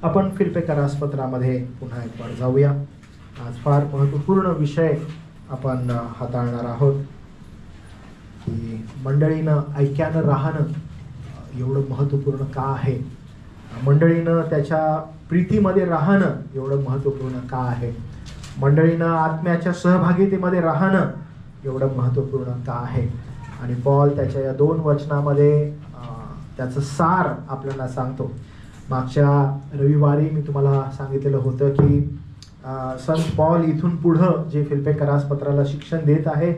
आपण फिलिप्पियरास पत्रामध्ये पुन्हा एक बार जाऊया. आज फार महत्त्वपूर्ण विषय आपण हाताळणार आहोत की मंडळीनं ऐक्यानं राहणं एवढं महत्त्वपूर्ण का आहे. मंडळीनं त्याच्या प्रीतीमध्ये राहणं एवढं महत्त्वपूर्ण का आहे. मंडळीनं आत्म्याच्या सहभागितेमध्ये राहणं एवढं महत्त्वपूर्ण का आहे. आणि पॉल त्याच्या या 2 वचनामध्ये त्याचं सार आपल्याला सांगतो. मागच्या रविवारी मी तुम्हाला सांगितलेलं होतं की संत पॉल इथून पुढं जे फिलिप्पियरास पत्राला शिक्षण देत आहे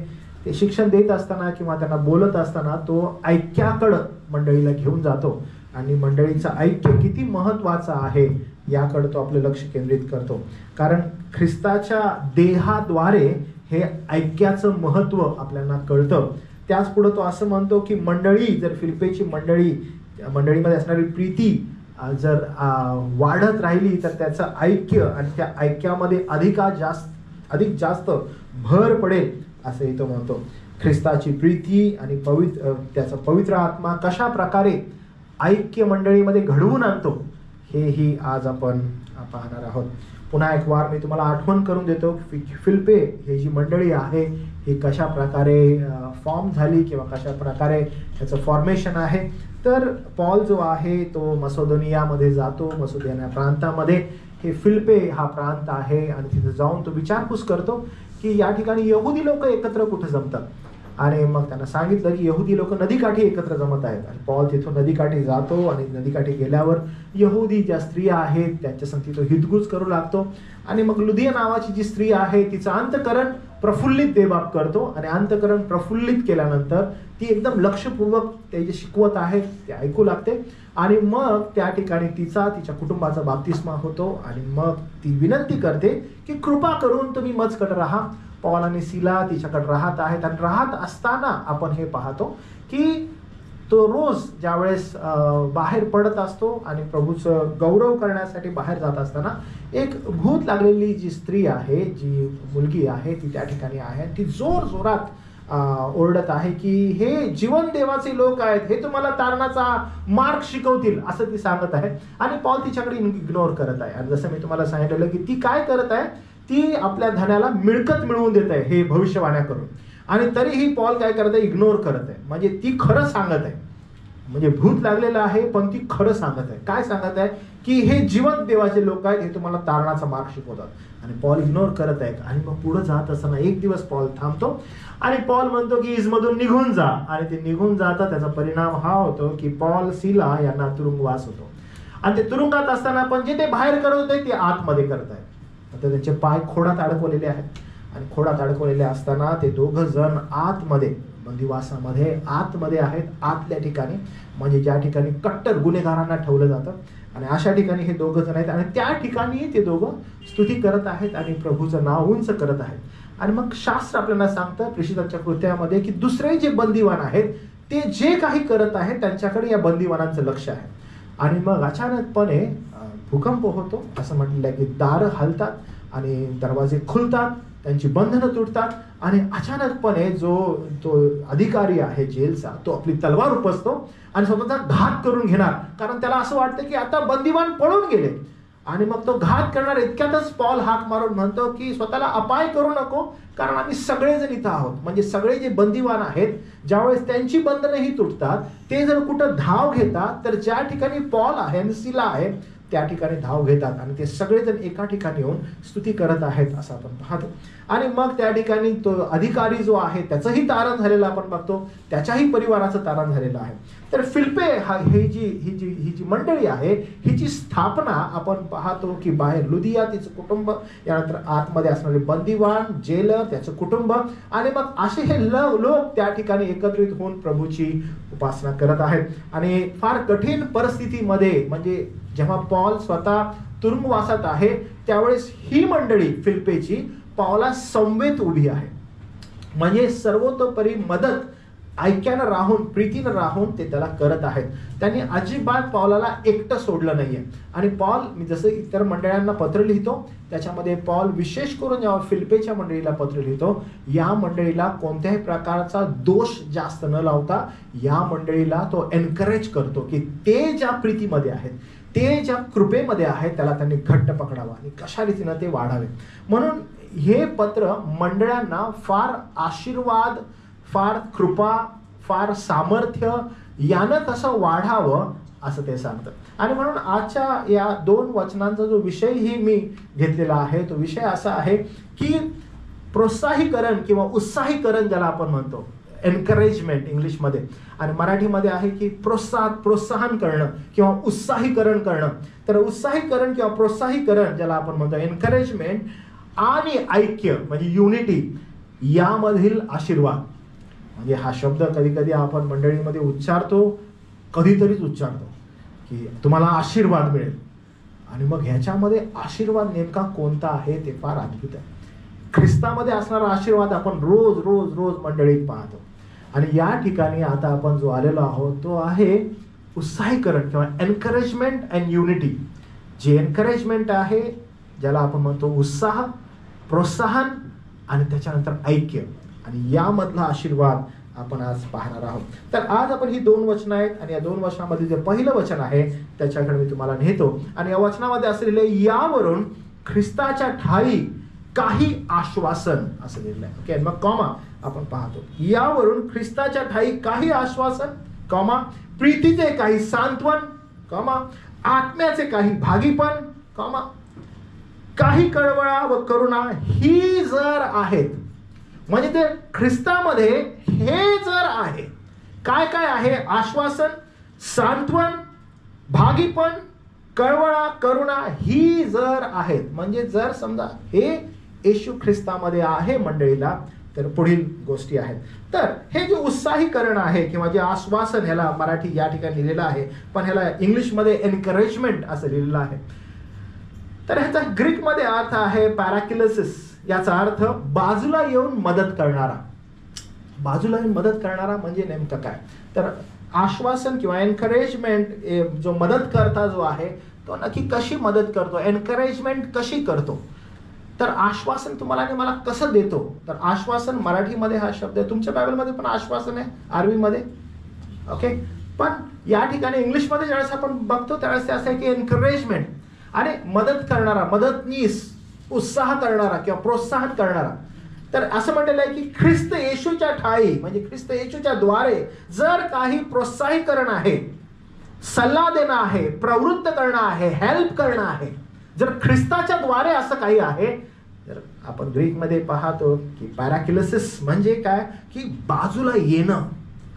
ते शिक्षण देत असताना किंवा त्यांना बोलत असताना तो ऐक्याकडं मंडळीला घेऊन जातो आणि मंडळीचं ऐक्य किती महत्त्वाचं आहे याकडं तो आपलं लक्ष केंद्रित करतो. कारण ख्रिस्ताच्या देहाद्वारे हे ऐक्याचं महत्त्व आपल्याला कळतं. त्याच पुढं तो असं म्हणतो की मंडळी जर फिलिप्पीची मंडळीमध्ये असणारी प्रीती जर वाढत राहिली तर त्याचं ऐक्य आणि त्या ऐक्यामध्ये अधिक जास्त भर पडेल असंही तो म्हणतो. ख्रिस्ताची प्रीती आणि त्याचा पवित्र आत्मा कशा प्रकारे ऐक्य मंडळीमध्ये घडवून आणतो हेही आज आपण पाहणार आहोत. पुन्हा एक वार मी तुम्हाला आठवण करून देतो फिलिप्पी हे जी मंडळी आहे ही कशा प्रकारे फॉर्म झाली किंवा कशा प्रकारे त्याचं फॉर्मेशन आहे. तर पॉल जो आहे तो मसोदोनियामध्ये जातो. मसोदोनिया प्रांतामध्ये हे फिलिप्पी हा प्रांत आहे आणि तिथे जाऊन तो विचारपूस करतो की या ठिकाणी यहुदी लोक एकत्र कुठे जमतात. आणि मग त्यांना सांगितलं की यहुदी लोक नदीकाठी एकत्र जमत आहेत. आणि पॉल तिथून नदीकाठी जातो आणि नदीकाठी गेल्यावर यहुदी ज्या स्त्रिया आहेत त्यांच्या संगती तो हितगुज करू लागतो. आणि मग लुदिया नावाची जी स्त्री आहे तिचं अंतकरण प्रफुल्लित देवबाप करतो. आणि अंतकरण प्रफुल्लित केल्यानंतर ती एकदम लक्षपूर्वक ते जे शिकवत आहे ते ऐकू लागते. आणि मग त्या ठिकाणी तिच्या कुटुंबाचा बाप्तिस्मा होतो. आणि मग ती विनंती करते की कृपा करून तुम्ही मजकट राहा. पॉल आणि सिला तिच्याकडे राहत आहेत. आणि राहत असताना आपण हे पाहतो की तो रोज ज्यावेळेस बाहेर पडत असतो आणि प्रभूचं गौरव करण्यासाठी बाहेर जात असताना एक भूत लागलेली जी स्त्री आहे जी मुलगी आहे ती त्या ठिकाणी आहे. ती जोरात ओरडत आहे की हे जीवन देवाचे लोक आहेत, हे तुम्हाला तारणाचा मार्ग शिकवतील असं ती सांगत आहे. आणि पॉल तिच्याकडे इग्नोर करत आहे. आणि जसं मी तुम्हाला सांगितलेलं की ती काय करत आहे ती आपल्या धनाला मिळकत मिळवून देत आहे हे भविष्यवाण्या करून. आणि तरीही पॉल काय करत आहे इग्नोर करत आहे. म्हणजे ती खरं सांगत आहे. म्हणजे भूत लागलेलं आहे पण ती खरं सांगत आहे. काय सांगत आहे की हे जिवंत देवाचे लोक आहेत, हे तुम्हाला तारणाचा मार्ग शिकवतात. आणि पॉल इग्नोर करत आहे. आणि मग पुढे जात असताना एक दिवस पॉल थांबतो आणि पॉल म्हणतो की इजमधून निघून जा. आणि ते निघून जातात. त्याचा परिणाम हा होतो की पॉल सिला यांना तुरुंगवास होतो. आणि ते तुरुंगात असताना पण जे ते बाहेर करत होते ते आतमध्ये करत आहेत. आता त्यांचे पाय खोडात अडकवलेले आहेत. आणि खोडात अडकवलेले असताना ते 2 जण आतमध्ये बंदिवासामध्ये आतमध्ये आहेत. आतल्या ठिकाणी म्हणजे ज्या ठिकाणी कट्टर गुन्हेगारांना ठेवलं जातं. आणि अशा ठिकाणी हे 2 जण आहेत. आणि त्या ठिकाणी ते 2 स्तुती करत आहेत आणि प्रभूचं नाव उंच करत आहेत. आणि मग शास्त्र आपल्याला सांगतं प्रेषितांच्या कृत्यामध्ये की दुसरे जे बंदिवान आहेत ते जे काही करत आहेत त्यांच्याकडे या बंदिवानांचं लक्ष आहे. आणि मग अचानकपणे भूकंप होतो. असं म्हटलेलं आहे की दारं हलतात आणि दरवाजे खुलतात, त्यांची बंधनं तुटतात. आणि अचानकपणे तो अधिकारी आहे जेलचा तो आपली तलवार उपसतो आणि स्वतःचा घात करून घेणार. कारण त्याला असं वाटतं की आता बंदिवान पळून गेले. आणि मग तो घात करणार इतक्यातच पॉल हाक मारून म्हणतो की स्वतःला अपाय करू नको कारण आम्ही सगळेजण इथं आहोत. म्हणजे सगळे जे बंदिवान आहेत ज्यावेळेस त्यांची बंधनंही तुटतात ते जर कुठं धाव घेतात तर ज्या ठिकाणी पॉल आहे आणि सिला आहे त्या ठिकाणी धाव घेतात. आणि ते सगळेजण एका ठिकाणी येऊन स्तुती करत आहेत असं आपण पाहतो. आणि मग त्या ठिकाणी तो अधिकारी जो आहे त्याचंही तारण झालेलं आपण बघतो. त्याच्याही परिवाराचं तारण झालेलं आहे. तर फिलिप्पी ही जी मंडळी आहे हिची स्थापना आपण पाहतो की बाहेर लुदिया तिचं कुटुंब, यानंतर आतमध्ये असणारे बंदिवान, जेलर, त्याचं कुटुंब. आणि मग असे हे लोक त्या ठिकाणी एकत्रित होऊन प्रभूची उपासना करत आहेत. आणि फार कठीण परिस्थितीमध्ये म्हणजे जेव्हा पॉल स्वतः तुरुंगवासात आहे त्यावेळेस ही मंडळी फिलिप्पीची पॉलला समवेत उभी आहे. म्हणजे सर्वतोपरी मदत ऐक्यानं राहून प्रीतीनं राहून ते त्याला करत आहेत. त्यांनी अजिबात पॉलला एकटं सोडलं नाहीये. आणि पॉल मी जसं इतर मंडळांना पत्र लिहितो त्याच्यामध्ये पॉल विशेष करून जेव्हा फिलिप्पीच्या मंडळीला पत्र लिहितो या मंडळीला कोणत्याही प्रकारचा दोष जास्त न लावता या मंडळीला तो एनकरेज करतो की ते ज्या प्रीतीमध्ये आहेत ते ज्या कृपेमध्ये आहे त्याला त्यांनी घट्ट पकडावं आणि कशा रीतीनं ते वाढावे. म्हणून हे पत्र मंडळांना फार आशीर्वाद, फार कृपा, फार सामर्थ्य यानं कसं वाढावं असं ते सांगतं. आणि म्हणून आजच्या या 2 वचनांचा जो विषयही मी घेतलेला आहे तो विषय असा आहे की प्रोत्साहीकरण किंवा उत्साहीकरण ज्याला आपण म्हणतो, एनकरेजमेंट इंग्लिशमध्ये, आणि मराठीमध्ये आहे की प्रोत्साहन करणं किंवा उत्साहीकरण करणं. तर उत्साहीकरण किंवा प्रोत्साहीकरण ज्याला आपण म्हणतो, एनकरेजमेंट आणि ऐक्य म्हणजे युनिटी यामधील आशीर्वाद. म्हणजे हा शब्द कधी कधी आपण मंडळीमध्ये उच्चारतो, कधीतरीच उच्चारतो की तुम्हाला आशीर्वाद मिळेल. आणि मग ह्याच्यामध्ये आशीर्वाद नेमका कोणता आहे ते फार अद्भुत आहे. ख्रिस्तामध्ये असणारा आशीर्वाद आपण रोज रोज रोज मंडळीत पाहतो. आणि या ठिकाणी आता आपण जो आलेलो आहोत तो आहे उत्साहीकरण किंवा एनकरेजमेंट अँड युनिटी. जे एनकरेजमेंट आहे ज्याला आपण म्हणतो उत्साह, प्रोत्साहन आणि त्याच्यानंतर ऐक्य, आणि यामधला आशीर्वाद आपण आज पाहणार आहोत. तर आज आपण ही 2 वचनं आहेत आणि या 2 वचनामध्ये जे पहिलं वचन आहे त्याच्याकडे मी तुम्हाला नेतो. आणि या वचनामध्ये असलेले यावरून ख्रिस्ताच्या ठायी काही आश्वासन असं लिहिलं आहे. ओके, मग कॉमा आपण पाहतो, यावरून ख्रिस्ताच्या ठायी काही आश्वासन, कॉमा, प्रीतीचे काही सांत्वन, कॉमा, आत्म्याचे काही भागीपण, कॉमा, काही कळवळा व करुणा ही जर आहेत. म्हणजे ते ख्रिस्तामध्ये हे जर आहे, काय काय आहे? आश्वासन, सांत्वन, भागीपण, कळवळा, करुणा ही जर आहेत. म्हणजे जर समजा हे येशू ख्रिस्तामध्ये आहे मंडळीला, तर पुढील गोष्टी आहेत. तर हे जे उत्साहीकरण आहे किंवा जे आश्वासन, ह्याला मराठी या ठिकाणी लिहिलेलं आहे पण ह्याला इंग्लिशमध्ये एनकरेजमेंट असं लिहिलेलं आहे. तर ह्याचा ग्रीकमध्ये अर्थ आहे पॅराकिलसिस. याचा अर्थ बाजूला येऊन मदत करणारा. बाजूला येऊन मदत करणारा म्हणजे नेमकं काय? तर आश्वासन किंवा एनकरेजमेंट, जो मदत करता जो आहे तो नक्की कशी मदत करतो, एनकरेजमेंट कशी करतो. तर आश्वासन तुम्हाला आणि मला कसं देतो? तर आश्वासन मराठीमध्ये हा शब्द आहे, तुमच्या बायबलमध्ये पण आश्वासन आहे, आरबीमध्ये. ओके, पण या ठिकाणी इंग्लिशमध्ये ज्यावेळेस आपण बघतो त्यावेळेस ते असं आहे की एनकरेजमेंट आणि मदत करणारा, मदतनीस, उत्साह करणारा किंवा प्रोत्साहन करणारा. तर असं म्हटलेलं आहे की ख्रिस्त येशूच्या ठायी म्हणजे ख्रिस्त येशूच्या द्वारे जर काही प्रोत्साहीकरण आहे, सल्ला देणं आहे, प्रवृत्त करणं आहे, हेल्प करणं आहे, जर ख्रिस्ताच्या द्वारे असं काही आहे, तर आपण ग्रीकमध्ये पाहतो की पॅराकिलसिस म्हणजे काय की बाजूला येणं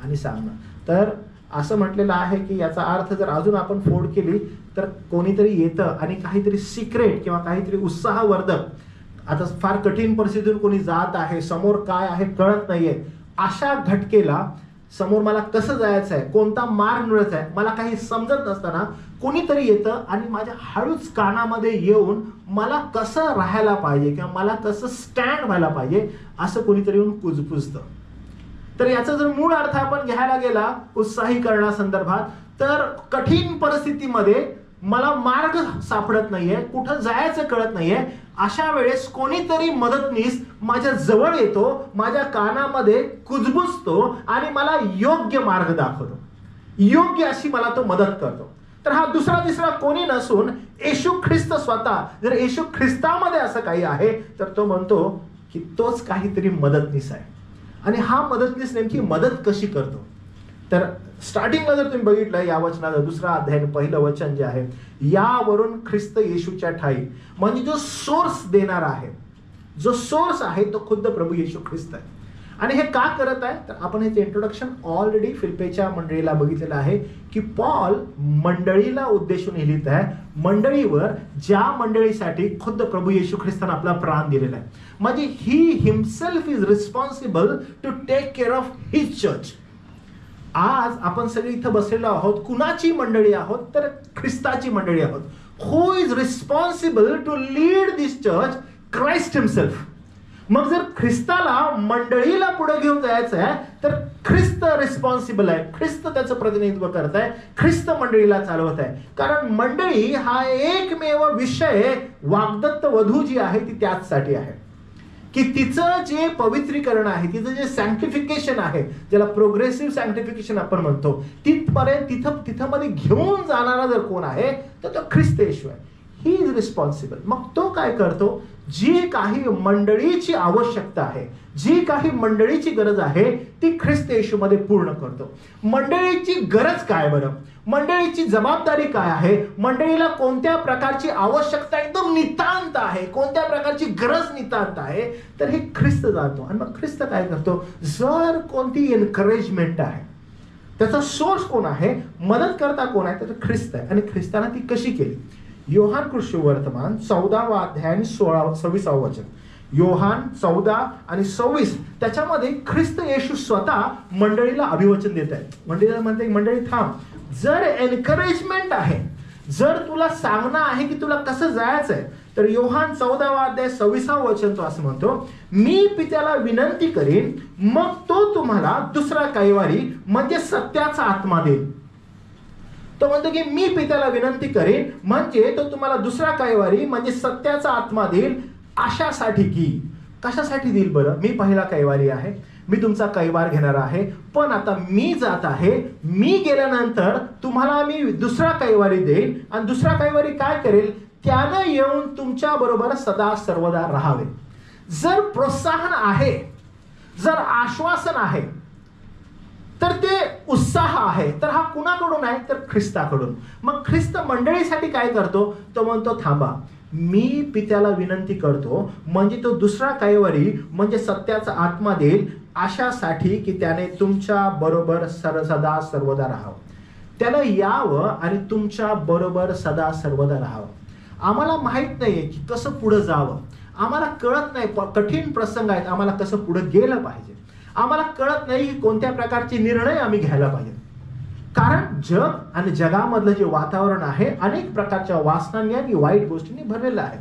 आणि सांगणं. तर असं म्हटलेलं आहे की याचा अर्थ जर अजून आपण फोड केली तर कोणीतरी येतं आणि काहीतरी सिक्रेट किंवा काहीतरी उत्साहवर्धक, आता फार कठीण परिस्थितीतून कोणी जात आहे, समोर काय आहे कळत नाहीये, अशा घटकेला समोर मला कसं जायचं आहे, कोणता मार्ग मिळत आहे, मला काही समजत नसताना कोणीतरी येतं आणि माझ्या हळूच कानामध्ये येऊन मला कसं राहायला पाहिजे किंवा मला कसं स्टँड व्हायला पाहिजे असं कोणीतरी येऊन कुजबुजतं. तर याचा जर मूळ अर्थ आपण घ्यायला गेला उत्साहीकरणासंदर्भात, तर कठीण परिस्थितीमध्ये मला मार्ग सापडत नाहीये, कुठं जायचं कळत नाहीये, अशा वेळेस कोणीतरी मदतनीस माझ्या जवळ येतो, माझ्या कानामध्ये कुजबुजतो आणि मला योग्य मार्ग दाखवतो, योग्य अशी मला तो मदत करतो. तर हा दुसरा तिसरा कोणी नसून येशू ख्रिस्त स्वतः. जर येशू ख्रिस्तामध्ये असं काही आहे तर तो म्हणतो की तोच काहीतरी मदतनीस आहे. आणि हा मदतनीस नेमकी मदत कशी करतो? तर स्टार्टिंगला जर तुम्ही बघितलं या वचनाचं 2रा अध्याय पहिलं वचन जे आहे, यावरून ख्रिस्त येशूच्या ठायी, म्हणजे जो सोर्स देणार आहे, जो सोर्स आहे तो खुद्द प्रभू येशू ख्रिस्त आहे. आणि हे का करत आहे? तर आपण ह्याचे इंट्रोडक्शन ऑलरेडी फिलिप्पीच्या मंडळीला बघितलेलं आहे की पॉल मंडळीला उद्देशून लिहित आहे, मंडळीवर, ज्या मंडळीसाठी खुद्द प्रभू येशू ख्रिस्ताने आपला प्राण दिलेला आहे. म्हणजे ही himself is responsible to take care of his church. आज आपण सगळे इथं बसलेलो आहोत, कुणाची मंडळी आहोत? तर ख्रिस्ताची मंडळी आहोत. Who is responsible to lead this church? Christ himself. मग जर ख्रिस्ताला मंडळीला पुढे घेऊन जायचं आहे तर ख्रिस्त रिस्पॉन्सिबल आहे, ख्रिस्त त्याचं प्रतिनिधित्व करत आहे, ख्रिस्त मंडळीला चालवत आहे. कारण मंडळी हा एकमेव विषय, वाग्दत्त वधू जी आहे ती त्याचसाठी आहे. की तिचं जे पवित्रीकरण आहे, तिचं जे सॅन्क्टिफिकेशन आहे, ज्याला प्रोग्रेसिव्ह सॅन्क्टिफिकेशन आपण म्हणतो, तिथपर्यंत तिथं मध्ये घेऊन जाणारा जर कोण आहे तर तो ख्रिस्त येशू आहे. He is responsible. मग तो काय करतो, जी काही मंडळीची आवश्यकता आहे, जी काही मंडळीची गरज आहे ती ख्रिस्त येशूमध्ये पूर्ण करतो. मंडळीची गरज काय बरं, मंडळीची जबाबदारी काय आहे, मंडळीला कोणत्या प्रकारची आवश्यकता एकदम नितांत आहे, कोणत्या प्रकारची गरज नितांत आहे, तर हे ख्रिस्त जाणतो. आणि मग ख्रिस्त काय करतो, जर कोणती एनकरेजमेंट आहे, त्याचा सोर्स कोण आहे, मदत करता कोण आहे, तर ख्रिस्त आहे. आणि ख्रिस्तानं ती कशी केली. योहान कृष्णवर्तमान 14वा अध्याय 26वा वचन. योहान 14 आणि 26 त्याच्यामध्ये ख्रिस्त येशू स्वतः मंडळीला अभिवचन देत आहे. मंडळीला म्हणते, मंडळी थांब, जर एनकरेजमेंट आहे, जर तुला सांगणं आहे की तुला कसं जायचंय, तर योहान 14वा अध्याय 26वा वचन तो असं म्हणतो, मी पित्याला विनंती करीन, मग तो तुम्हाला दुसरा कैवारी म्हणजे सत्याचा आत्मा देईल. तो म्हणतो की मी पित्याला विनंती करेन म्हणजे तो तुम्हाला दुसरा कैवारी म्हणजे सत्याचा आत्मा देईल. अशासाठी की, कशासाठी देईल बरं, मी पहिला कैवारी आहे, मी तुमचा कैवार घेणार आहे, पण आता मी जात आहे, मी गेल्यानंतर तुम्हाला मी दुसरा कैवारी देईन. आणि दुसरा कैवारी काय करेल, त्यानं येऊन तुमच्या बरोबर सदा सर्वदा राहावे. जर प्रोत्साहन आहे, जर आश्वासन आहे, तर ते उत्साह आहे, तर हा कुणाकडून आहे, तर ख्रिस्ताकडून. मग ख्रिस्त मंडळीसाठी काय करतो, तो म्हणतो थांबा, मी पित्याला विनंती करतो म्हणजे तो दुसरा कैवारी म्हणजे सत्याचा आत्मा देईल, अशासाठी की त्याने तुमच्या बरोबर सदा सर्वदा राहावं. त्यानं यावं आणि तुमच्या बरोबर सदा सर्वदा राहावं. आम्हाला माहित नाहीये की कसं पुढे जावं, आम्हाला कळत नाही, कठीण प्रसंग आहेत, आम्हाला कसं पुढे गेलं पाहिजे, आम्हाला कळत नाही की कोणत्या प्रकारचे निर्णय आम्ही घ्यायला पाहिजे. कारण जग आणि जगामधलं जे वातावरण आहे अनेक प्रकारच्या वासनांनी आणि वाईट गोष्टींनी भरलेलं आहे.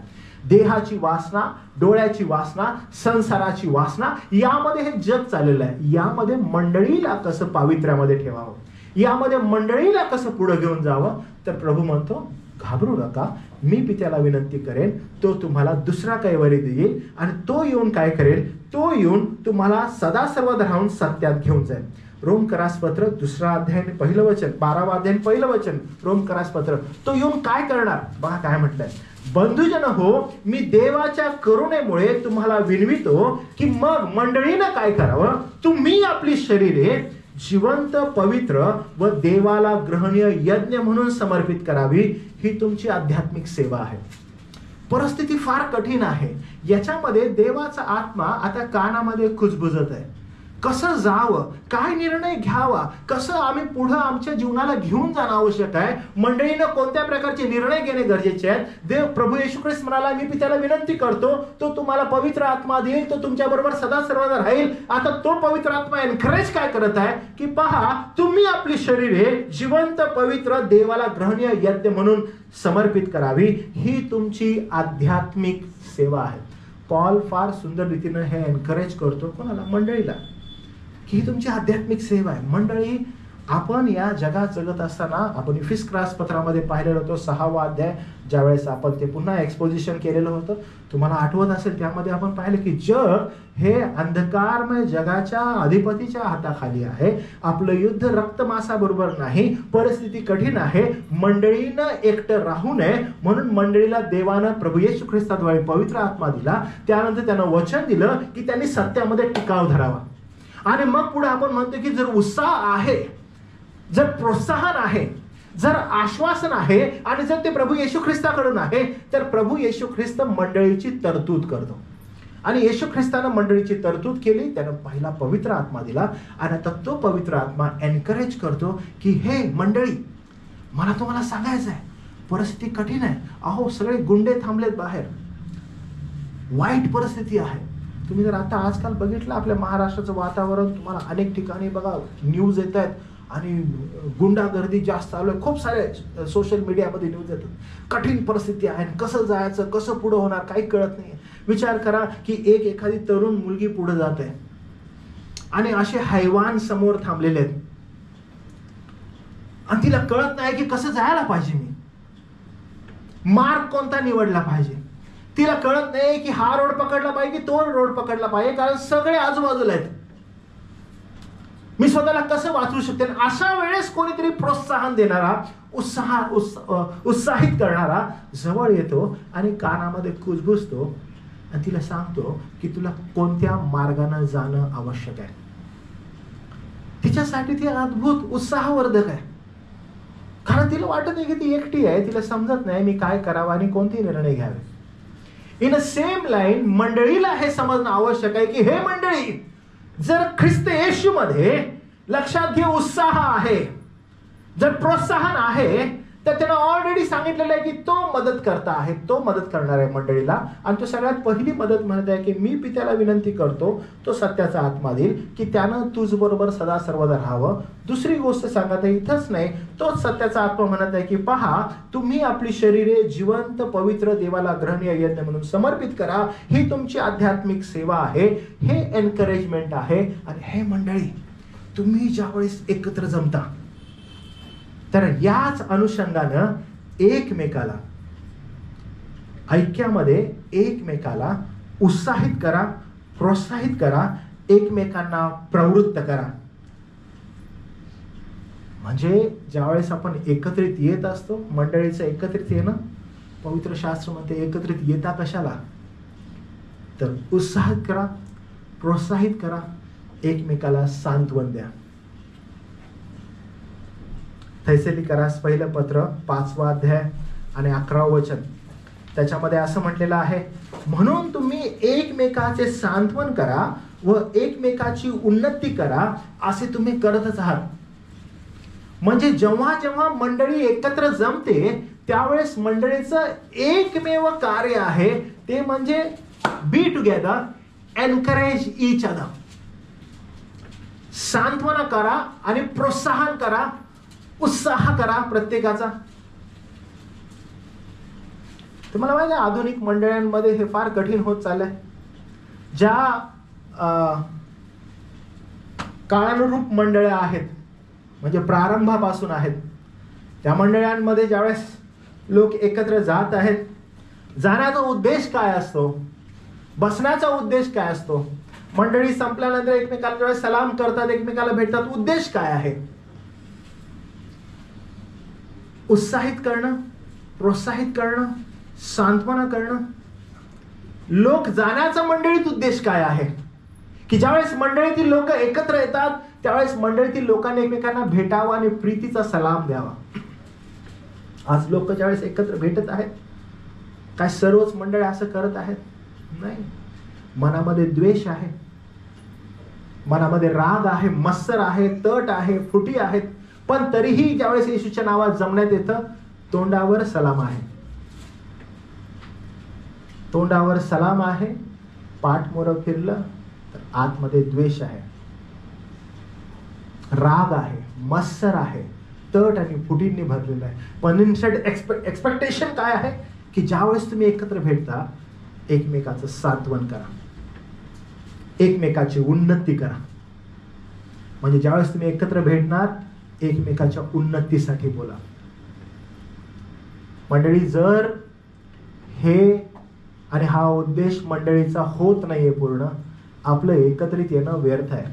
देहाची वासना, डोळ्याची वासना, संसाराची वासना, यामध्ये हे जग चाललेलं आहे. यामध्ये मंडळीला कसं पावित्र्यामध्ये ठेवावं, यामध्ये मंडळीला कसं पुढे घेऊन जावं, तर प्रभू म्हणतो घाबरू नका, मी पित्याला विनंती करेन, तो तुम्हाला दुसरा कैवारी देईल आणि तो येऊन काय करेल, तो येऊन तुम्हाला सदा सर्वदा राहून सत्यात घेऊन जाईल. रोमकरासपत्र 2 अध्याय 1 वचन, 12वा अध्याय 1 वचन, रोमकरासपत्र. तो येऊन काय करणार, बघा काय म्हटलंय, बंधुजन हो, मी देवाच्या करुणेमुळे तुम्हाला विनवितो की मग मंडळीनं काय करावं, तुम्ही आपली शरीरे जिवंत, पवित्र व देवाला ग्रहणीय यज्ञ म्हणून समर्पित करावी, ही तुमची आध्यात्मिक सेवा आहे. परिस्थिती फार कठीण आहे, याच्यामध्ये देवाचा आत्मा आता कानामध्ये कुजबुजत आहे. कसं जावं, काय निर्णय घ्यावा, कसं आम्ही पुढे आमच्या जीवनाला घेऊन जाणं आवश्यक आहे, मंडळीनं कोणत्या प्रकारचे निर्णय घेणे गरजेचे आहेत. देव प्रभू येशू ख्रिस्त म्हणाला, मी पित्याला विनंती करतो, तो तुम्हाला पवित्र आत्मा देईल, तो तुमच्या बरोबर सदा सर्वदा राहील. आता तो पवित्र आत्मा एनकरेज काय करत आहे की पहा, तुम्ही आपली शरीरे जिवंत, पवित्र, देवाला ग्रहणीय यज्ञ म्हणून समर्पित करावी, ही तुमची आध्यात्मिक सेवा आहे. पॉल फार सुंदर रीतीने हे एनकरेज करतो कोणाला, मंडळीला, की ही तुमची आध्यात्मिक सेवा आहे. मंडळी, आपण या जगात जगत असताना आपण इफिसक्रास पत्रामध्ये पाहिलेलं होतं 6वा अध्याय, ज्यावेळेस आपण ते पुन्हा एक्सपोजिशन केलेलं होतं, तुम्हाला आठवत असेल, त्यामध्ये आपण पाहिलं की जग हे अंधकारमय जगाच्या अधिपतीच्या हाताखाली आहे. आपलं युद्ध रक्तमांसाबरोबर नाही, परिस्थिती कठीण आहे, मंडळीनं एकटं राहू नये म्हणून मंडळीला देवानं प्रभू येशू ख्रिस्ताद्वारे पवित्र आत्मा दिला. त्यानंतर त्यानं वचन दिलं की त्यांनी सत्यामध्ये टिकाव धरावा. आणि मग पुढे आपण म्हणतो की जर उत्साह आहे, जर प्रोत्साहन आहे, जर आश्वासन आहे आणि जर ते प्रभू येशू ख्रिस्ताकडून आहे, तर प्रभू येशू ख्रिस्त मंडळीची तरतूद करतो. आणि येशू ख्रिस्तानं मंडळीची तरतूद केली, त्यानं पहिला पवित्र आत्मा दिला आणि आता तो पवित्र आत्मा एनकरेज करतो की हे मंडळी, मला तुम्हाला सांगायचं आहे, परिस्थिती कठीण आहे. अहो, सगळे गुंडे थांबलेत बाहेर, वाईट परिस्थिती आहे. तुम्ही जर आता आजकाल बघितलं आपल्या महाराष्ट्राचं वातावरण, तुम्हाला अनेक ठिकाणी बघा न्यूज येत आहेत आणि गुंडागर्दी जास्त चालू आहे. खूप सारे सोशल मीडियामध्ये न्यूज येतात. कठीण परिस्थिती आहे, कसं जायचं, कसं पुढं होणार, काही कळत नाही. विचार करा की एखादी तरुण मुलगी पुढे जाते आणि असे हैवान समोर थांबलेले आहेत आणि तिला कळत नाही की कसं जायला पाहिजे, मी मार्ग कोणता निवडला पाहिजे. तिला कळत नाही की हा रोड पकडला पाहिजे की तो रोड पकडला पाहिजे, कारण सगळे आजूबाजूला आहेत. मी स्वतःला कसं वाचवू शकते? अशा वेळेस कोणीतरी प्रोत्साहन देणारा, उत्साहित करणारा जवळ येतो आणि कानामध्ये कुजबुजतो आणि तिला सांगतो की तुला कोणत्या मार्गाने जाणं आवश्यक आहे. तिच्यासाठी ती अद्भुत उत्साहवर्धक आहे, कारण तिला वाटत नाही की ती एकटी आहे, तिला समजत नाही मी काय करावं आणि कोणते निर्णय घ्यावे. इन अ सेम लाईन मंडळीला हे समजणं आवश्यक आहे की हे मंडळी, जर ख्रिस्त येशूमध्ये लक्षात घे उत्साह आहे, जर प्रोत्साहन आहे, तर त्यानं ऑलरेडी सांगितलेलं आहे की तो मदत करता आहे, तो मदत करणार आहे मंडळीला. आणि तो सगळ्यात पहिली मदत म्हणत आहे की मी पित्याला विनंती करतो, तो सत्याचा आत्मा देईल की त्यानं तुझ बरोबर सदा सर्वदा राहावं. दुसरी गोष्ट सांगत आहे, इथंच नाही, तोच सत्याचा आत्मा म्हणत आहे की पहा, तुम्ही आपली शरीरे जिवंत पवित्र देवाला ग्रहणीय यज्ञ म्हणून समर्पित करा, ही तुमची आध्यात्मिक सेवा आहे, हे एनकरेजमेंट आहे. आणि हे मंडळी, तुम्ही ज्यावेळेस एकत्र जमता, तर याच अनुषंगानं एकमेकाला ऐक्यामध्ये एकमेकाला उत्साहित करा, प्रोत्साहित करा, एकमेकांना प्रवृत्त करा. म्हणजे ज्यावेळेस आपण एकत्रित येत असतो, मंडळीचं एकत्रित येणं, पवित्र शास्त्र म्हणते एकत्रित येता कशाला, तर उत्साहित करा, प्रोत्साहित करा, एकमेकाला सांत्वन द्या. थेसलोनिकरास पहिलं पत्र 5वा अध्याय आणि 11व वचन, त्याच्यामध्ये असं म्हटलेलं आहे, म्हणून तुम्ही एकमेकाचे सांत्वन करा व एकमेकाची उन्नती करा, असे तुम्ही करतच आहात. म्हणजे जेव्हा जेव्हा मंडळी एकत्र जमते, त्यावेळेस मंडळीचं एकमेव कार्य आहे ते म्हणजे be together, encourage each other. सांत्वना करा आणि प्रोत्साहन करा, उत्साह करा प्रत्येकाचा. तुम्हाला माहिती आहे, आधुनिक मंडळांमध्ये हे फार कठीण होत चाललंय. ज्या काळानुरूप मंडळ्या आहेत, म्हणजे प्रारंभापासून आहेत, त्या मंडळांमध्ये ज्यावेळेस लोक एकत्र जात आहेत, जाण्याचा उद्देश काय असतो, बसण्याचा उद्देश काय असतो, मंडळी संपल्यानंतर एकमेकाला ज्यावेळेस सलाम करतात, एकमेकाला भेटतात, उद्देश काय आहे? उत्साहित करणं, प्रोत्साहित करणं, सांत्वना करणं. लोक जाण्याचा मंडळीत उद्देश काय आहे की ज्यावेळेस मंडळीतील लोक एकत्र येतात, त्यावेळेस मंडळीतील लोकांनी एकमेकांना भेटावं आणि प्रीतीचा सलाम द्यावा. आज लोक ज्यावेळेस एकत्र भेटत आहेत, काय सर्वच मंडळी असं करत आहेत? नाही. मनामध्ये द्वेष आहे, मनामध्ये राग आहे, मत्सर आहे, तट आहे, फुटी आहेत, पण तरीही ज्यावेळेस येशूच्या नावात जमण्यात येतं, तोंडावर सलाम आहे, तोंडावर सलाम आहे, पाठ मोरं फिरलं तर आतमध्ये द्वेष आहे, राग आहे, मत्सर आहे, तट आणि फुटींनी भरलेलं आहे. पण इन्स्टेड एक्सपेक्टेशन काय आहे की ज्यावेळेस तुम्ही एकत्र भेटता, एकमेकाचं सांत्वन करा, एकमेकाची उन्नती करा. म्हणजे ज्यावेळेस तुम्ही एकत्र भेटणार, एकमेकाच्या उन्नतीसाठी बोला. मंडळी, जर हे आणि हा उद्देश मंडळीचा होत नाहीये पूर्ण, आपलं एकत्रित येणं व्यर्थ आहे.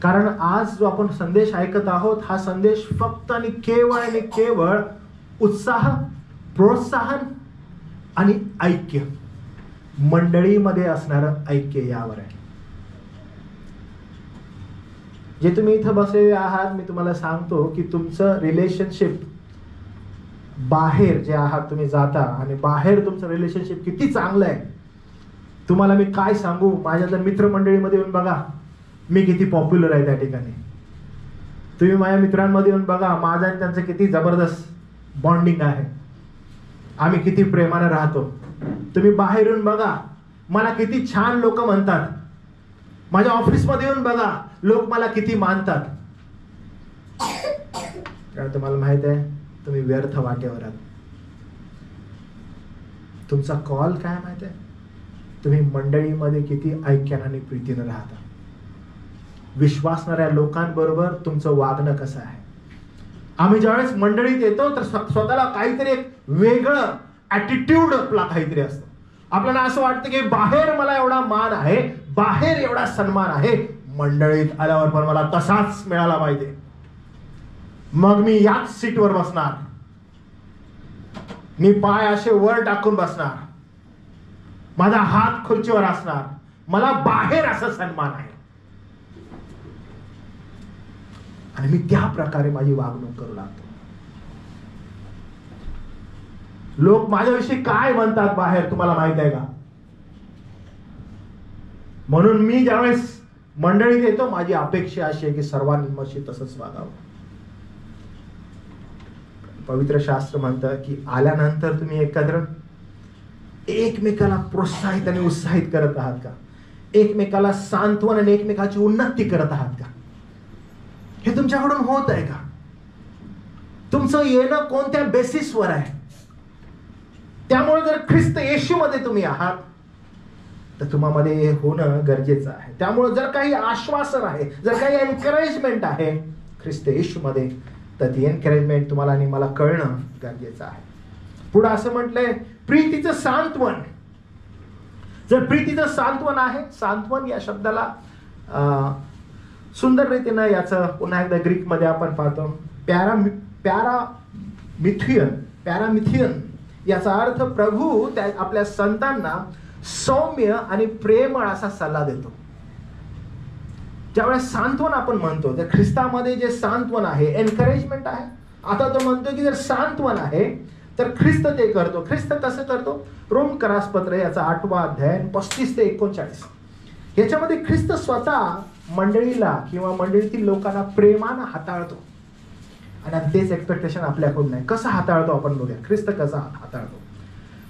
कारण आज जो आपण संदेश ऐकत आहोत, हा संदेश फक्त आणि केवळ उत्साह, प्रोत्साहन आणि ऐक्य, मंडळीमध्ये असणारं ऐक्य यावर आहे. जे तुम्ही इथं बसलेले आहात, मी तुम्हाला सांगतो की तुमचं रिलेशनशिप बाहेर जे आहात तुम्ही जाता आणि बाहेर तुमचं रिलेशनशिप किती चांगलं आहे. तुम्हाला मी काय सांगू, माझ्या जर मित्रमंडळीमध्ये येऊन बघा मी किती पॉप्युलर आहे त्या ठिकाणी. तुम्ही माझ्या मित्रांमध्ये येऊन बघा माझं आणि त्यांचं किती जबरदस्त बॉन्डिंग आहे, आम्ही किती प्रेमाने राहतो. तुम्ही बाहेर येऊन बघा मला किती छान लोक म्हणतात. माझ्या ऑफिसमध्ये येऊन बघा लोक मला किती मानतात. कारण तुम्हाला माहित आहे तुम्ही व्यर्थ वाटेवर आहात. तुमचा कॉल काय माहित आहे, तुम्ही मंडळीमध्ये किती ऐक्याने आणि प्रीतीने राहता. विश्वासणाऱ्या लोकांबरोबर तुमचं वागणं कसं आहे. आम्ही ज्यावेळेस मंडळीत येतो तर स्वतःला काहीतरी एक वेगळं ॲटिट्यूड आपला काहीतरी असतो. आपल्याला असं वाटतं की बाहेर मला एवढा मान आहे, बाहेर एवढा सन्मान आहे, मंडळीत आल्यावर पण मला तसाच मिळाला पाहिजे, मग मी याच सीटवर बसणार, मी पाय असे वर टाकून बसणार, माझा हात खुर्चीवर असणार, मला बाहेर असा सन्मान आहे. आणि मी त्या प्रकारे माझी वागणूक करू लागतो. लोक माझ्याविषयी काय म्हणतात बाहेर तुम्हाला माहित आहे का? म्हणून मी ज्यावेळेस मंडळीत येतो, माझी अपेक्षा अशी आहे की सर्वांनी माझी तसंच वागावं. पवित्र शास्त्र म्हणतं की आल्यानंतर तुम्ही एकत्र एकमेकाला प्रोत्साहित आणि उत्साहित करत आहात का? एकमेकाला सांत्वन आणि एकमेकाची उन्नती करत आहात का? हे तुमच्याकडून होत आहे का? तुमचं येणं कोणत्या बेसिसवर आहे? त्यामुळे जर ख्रिस्त येशूमध्ये तुम्ही आहात तर तुम्हामध्ये हे होणं गरजेचं आहे. त्यामुळे जर काही आश्वासन आहे, जर काही एनकरेजमेंट आहे ख्रिस्त येशूमध्ये, तर ती एनकरेजमेंट तुम्हाला आणि मला कळणं गरजेचं आहे. पुढे असं म्हटलंय प्रीतीचं सांत्वन. जर प्रीतीचं सांत्वन आहे, सांत्वन या शब्दाला सुंदर रीतीनं याचं पुन्हा एकदा ग्रीकमध्ये आपण पाहतो पॅरामिथियन. याचा अर्थ प्रभू त्या आपल्या संतांना सौम्य आणि प्रेमळ असा सल्ला देतो. ज्यावेळेस सांत्वन आपण म्हणतो, तर ख्रिस्तामध्ये जे सांत्वन आहे, एनकरेजमेंट आहे. आता तो म्हणतो की जर सांत्वन आहे तर ख्रिस्त ते करतो. ख्रिस्त कसं करतो? रोमकरासपत्र याचा 8वा अध्याय 35 ते 39 याच्यामध्ये ख्रिस्त स्वतः मंडळीला किंवा मंडळीतील लोकांना प्रेमानं हाताळतो. आणि तेच एक्सपेक्टेशन आपल्याकडून नाही. कसं हाताळतो आपण बघूया. ख्रिस्त कसा हाताळतो?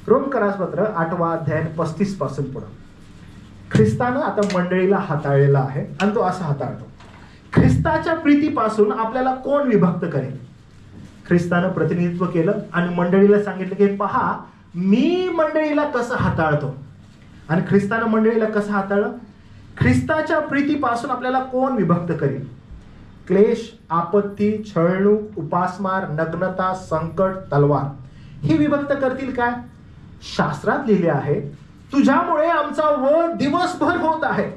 रोमकरासपत्र 8वा अध्याय 35 पासून पुढे ख्रिस्तानं आता मंडळीला हाताळलेला आहे आणि तो असा हाताळतो. ख्रिस्ताच्या प्रीतीपासून आपल्याला कोण विभक्त करेल? ख्रिस्तानं प्रतिनिधित्व केलं आणि मंडळीला सांगितलं की पहा मी मंडळीला कसं हाताळतो. आणि ख्रिस्तानं मंडळीला कसं हाताळलं? ख्रिस्ताच्या प्रीतीपासून आपल्याला कोण विभक्त करेल? क्लेश, आपत्ती, छळणूक, उपासमार, नग्नता, संकट, तलवार ही विभक्त करतील काय? शास्त्रात लिहिले आहे तुझ्यामुळे आमचा वध दिवसभर होत आहे,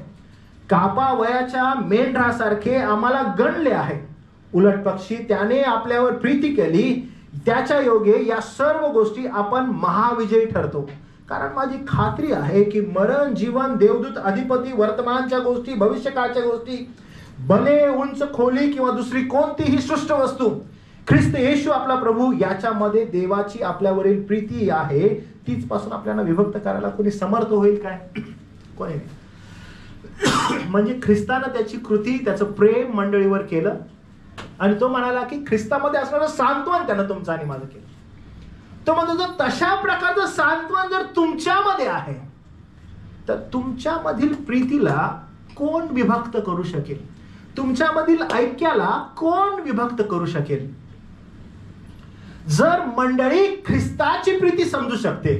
कापा वयाच्या मेंढरासारखे आम्हाला गणले आहे. उलट पक्षी त्याने आपल्यावर प्रीती केली, त्याच्या योगे या सर्व गोष्टी आपण महाविजयी ठरतो. कारण माझी खात्री आहे की मरण, जीवन, देवदूत, अधिपती, वर्तमानच्या गोष्टी, भविष्यकाळच्या गोष्टी, बले, उंच, खोली किंवा दुसरी कोणतीही सृष्ट वस्तू, ख्रिस्त येशू आपला प्रभू याच्यामध्ये देवाची आपल्यावरील प्रीती आहे, तीच पासून आपल्याला विभक्त करायला कोणी समर्थ होईल काय? कोणी नाही. म्हणजे ख्रिस्तानं त्याची कृती, त्याचं प्रेम मंडळीवर केलं आणि तो म्हणाला की ख्रिस्तामध्ये असणारं सांत्वन त्यानं तुमचं आणि माझं केलं. तो म्हणतो जर तशा प्रकारचं सांत्वन जर तुमच्यामध्ये आहे तर तुमच्यामधील प्रीतीला कोण विभक्त करू शकेल? तुमच्यामधील ऐक्याला कोण विभक्त करू शकेल? जर मंडळी ख्रिस्ताची प्रीती समजू शकते,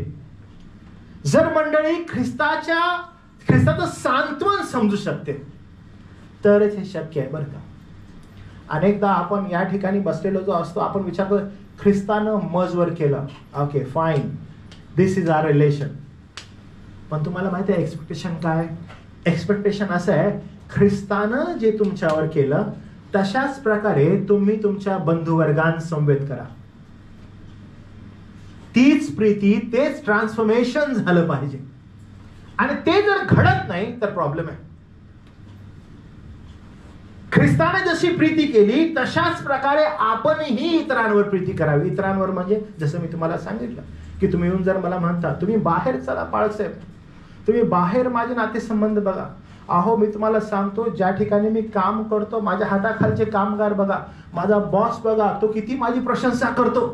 जर मंडळी ख्रिस्ताचं सांत्वन समजू शकते, तरच हे शक्य आहे बरं का. अनेकदा आपण या ठिकाणी बसलेलो जो असतो, आपण विचारतो ख्रिस्तानं मजवर केलं, okay fine, this is our relation. पण तुम्हाला माहिती आहे एक्सपेक्टेशन काय? एक्सपेक्टेशन असं आहे ख्रिस्तानं जे तुमच्यावर केलं तशाच प्रकारे तुम्ही तुमच्या बंधुवर्गांसमवेत करा. तीच प्रीती, तेच ट्रान्सफॉर्मेशन झालं पाहिजे. आणि ते जर घडत नाही तर प्रॉब्लेम आहे. ख्रिस्ताने जशी प्रीती केली तशाच प्रकारे आपणही इतरांवर प्रीती करावी. इतरांवर म्हणजे जसं मी तुम्हाला सांगितलं की तुम्ही येऊन जर मला म्हणता तुम्ही बाहेर चला बाळासाहेब, तुम्ही बाहेर माझे नातेसंबंध बघा. अहो मी तुम्हाला सांगतो, ज्या ठिकाणी मी काम करतो माझ्या हाताखालचे कामगार बघा, माझा बॉस बघा, तो किती माझी प्रशंसा करतो.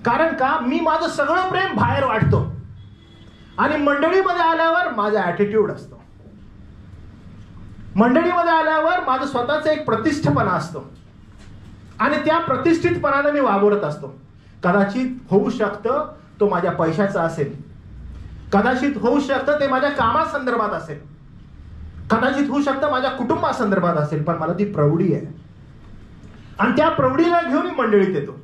कारण का? मी माझं सगळं प्रेम बाहेर वाटतो आणि मंडळीमध्ये आल्यावर माझा ॲटिट्यूड असतो. मंडळीमध्ये आल्यावर माझं स्वतःचा एक प्रतिष्ठपणा असतो आणि त्या प्रतिष्ठितपणाने मी वावरत असतो. कदाचित होऊ शकतं तो माझ्या पैशाचा असेल, कदाचित होऊ शकतं ते माझ्या कामासंदर्भात असेल, कदाचित होऊ शकतं माझ्या कुटुंबासंदर्भात असेल, पण मला ती प्रौढी आहे आणि त्या प्रौढीला घेऊन मी मंडळीत येतो.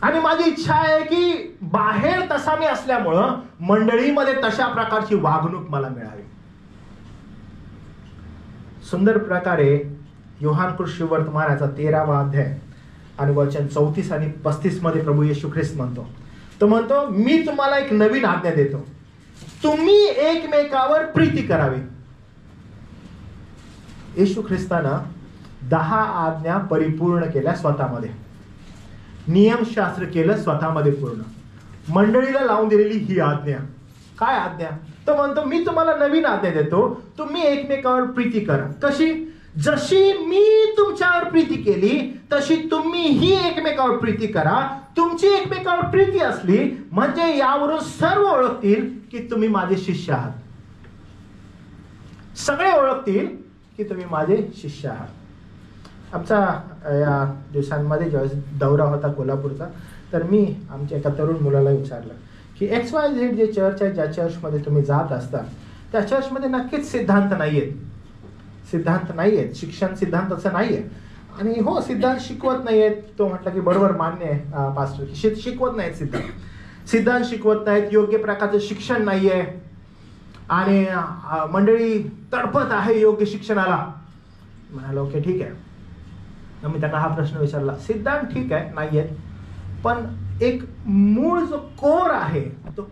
आणि माझी इच्छा आहे की बाहेर तसा मी असल्यामुळं मंडळीमध्ये तशा प्रकारची वागणूक मला मिळावी. सुंदर प्रकारे योहान कृष्ण वर्तमानाचा 13वा अध्याय आणि वचन 34 आणि 35 मध्ये प्रभू येशू ख्रिस्त म्हणतो, तो म्हणतो, मी तुम्हाला एक नवीन आज्ञा देतो, तुम्ही एकमेकावर प्रीती करावी. येशू ख्रिस्तानं 10 आज्ञा परिपूर्ण केल्या स्वतःमध्ये, नियमशास्त्र केलं स्वतःमध्ये पूर्ण, मंडळीला लावून दिलेली ही आज्ञा. काय आज्ञा? तो म्हणतो, मी तुम्हाला नवीन आज्ञा देतो, तुम्ही एकमेकावर प्रीती करा. कशी? जशी मी तुमच्यावर प्रीती केली तशी तुम्हीही एकमेकावर प्रीती करा. तुमची एकमेकावर प्रीती असली म्हणजे यावरून सर्व ओळखतील की तुम्ही माझे शिष्य आहात. सगळे ओळखतील की तुम्ही माझे शिष्य आहात. आमचा या दिवसांमध्ये ज्यावेळेस दौरा होता कोल्हापूरचा, तर मी आमच्या एका तरुण मुलाला विचारलं की XYZ जे चर्च आहे, ज्या चर्चमध्ये तुम्ही जात असता त्या चर्चमध्ये नक्कीच सिद्धांत नाहीयेत, सिद्धांत नाहीयेत, शिक्षण सिद्धांताचं नाहीये. आणि हो, सिद्धांत शिकवत नाहीयेत. तो म्हटलं की बरोबर, मान्य आहे पास्टर, की शिकवत नाहीत सिद्धांत शिकवत नाहीत, योग्य प्रकारचं शिक्षण नाहीये आणि मंडळी तडपत आहे योग्य शिक्षणाला. म्हणालो ओके ठीक आहे. मग मी त्यांना हा प्रश्न विचारला, सिद्धांत ठीक आहे नाहीयेत, पण एक मूळ जो कोर आहे तो.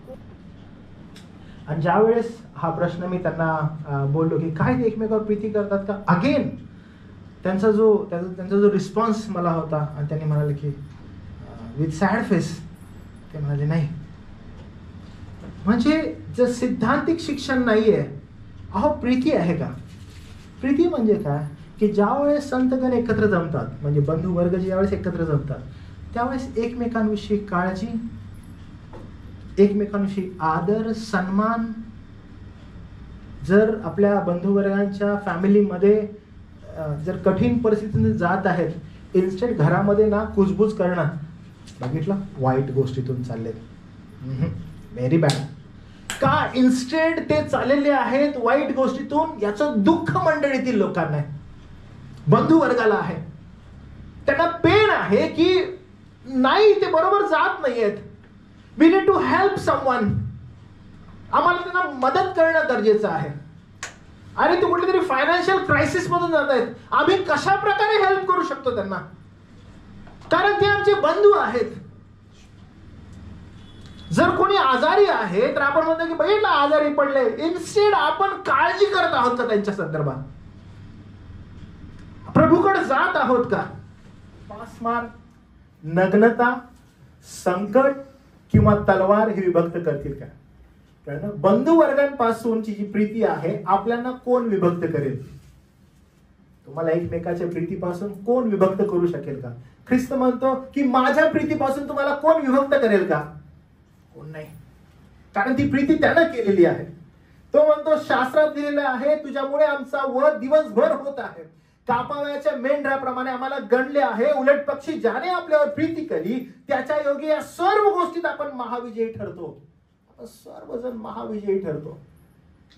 आणि ज्या वेळेस हा प्रश्न मी त्यांना बोललो की काय ते एकमेकावर प्रीती करतात का, अगेन त्यांचा जो रिस्पॉन्स मला होता, आणि त्यांनी म्हणाले की विथ सॅड फेस ते म्हणाले नाही. म्हणजे जर सिद्धांतिक शिक्षण नाहीये, अहो प्रीती आहे का? प्रीती म्हणजे काय की ज्यावेळेस संतगण एकत्र जमतात, म्हणजे बंधू वर्ग ज्यावेळेस एकत्र जमतात, त्यावेळेस एकमेकांविषयी काळजी, एकमेकांविषयी आदर, सन्मान. जर आपल्या बंधुवर्गांच्या फॅमिलीमध्ये जर कठीण परिस्थितीने जात आहेत, इन्स्टेंट घरामध्ये ना कुजबूज करणं, बघितलं वाईट गोष्टीतून चाललेत, व्हेरी बॅड. का? इन्स्टेंट ते चाललेले आहेत वाईट गोष्टीतून, याचं दुःख मंडळीतील लोकांना आहे, बंधुवर्गाला आहे. त्यांना पेन आहे की नाही, ते बरोबर जात नाहीयेत. We need to help someone. आम्हाला त्यांना मदत करणं गरजेचं आहे. आणि ते कुठली तरी फायनान्शियल क्रायसिस मधून जात आहेत, आम्ही कशा प्रकारे हेल्प करू शकतो त्यांना, कारण ते आमचे बंधू आहेत. जर कोणी आजारी आहे तर आपण म्हणतो की बघितलं आजारी पडले, इन्स्टेड आपण काळजी करत आहोत का त्यांच्या संदर्भात, प्रभूकडे जात आहोत का? पासमार, नग्नता, संकट किंवा तलवार हे विभक्त करतील का? बंधू वर्गांपासूनची जी प्रीती आहे आपल्याला कोण विभक्त करेल? तुम्हाला एकमेकाच्या प्रीतीपासून कोण विभक्त करू शकेल का? ख्रिस्त म्हणतो की माझ्या प्रीतीपासून तुम्हाला कोण विभक्त करेल का? कोण नाही, कारण ती प्रीती त्यानं केलेली आहे. तो म्हणतो शास्त्रात दिलेलं आहे, तुझ्यामुळे आमचा वध दिवसभर होत आहे, कापाव्याच्या मेंढराप्रमाणे आम्हाला गणले आहे. उलट पक्षी ज्याने आपल्यावर प्रीती केली त्याच्या योगी या सर्व गोष्टीत आपण महाविजयी ठरतो. सर्वजण महाविजयी ठरतो,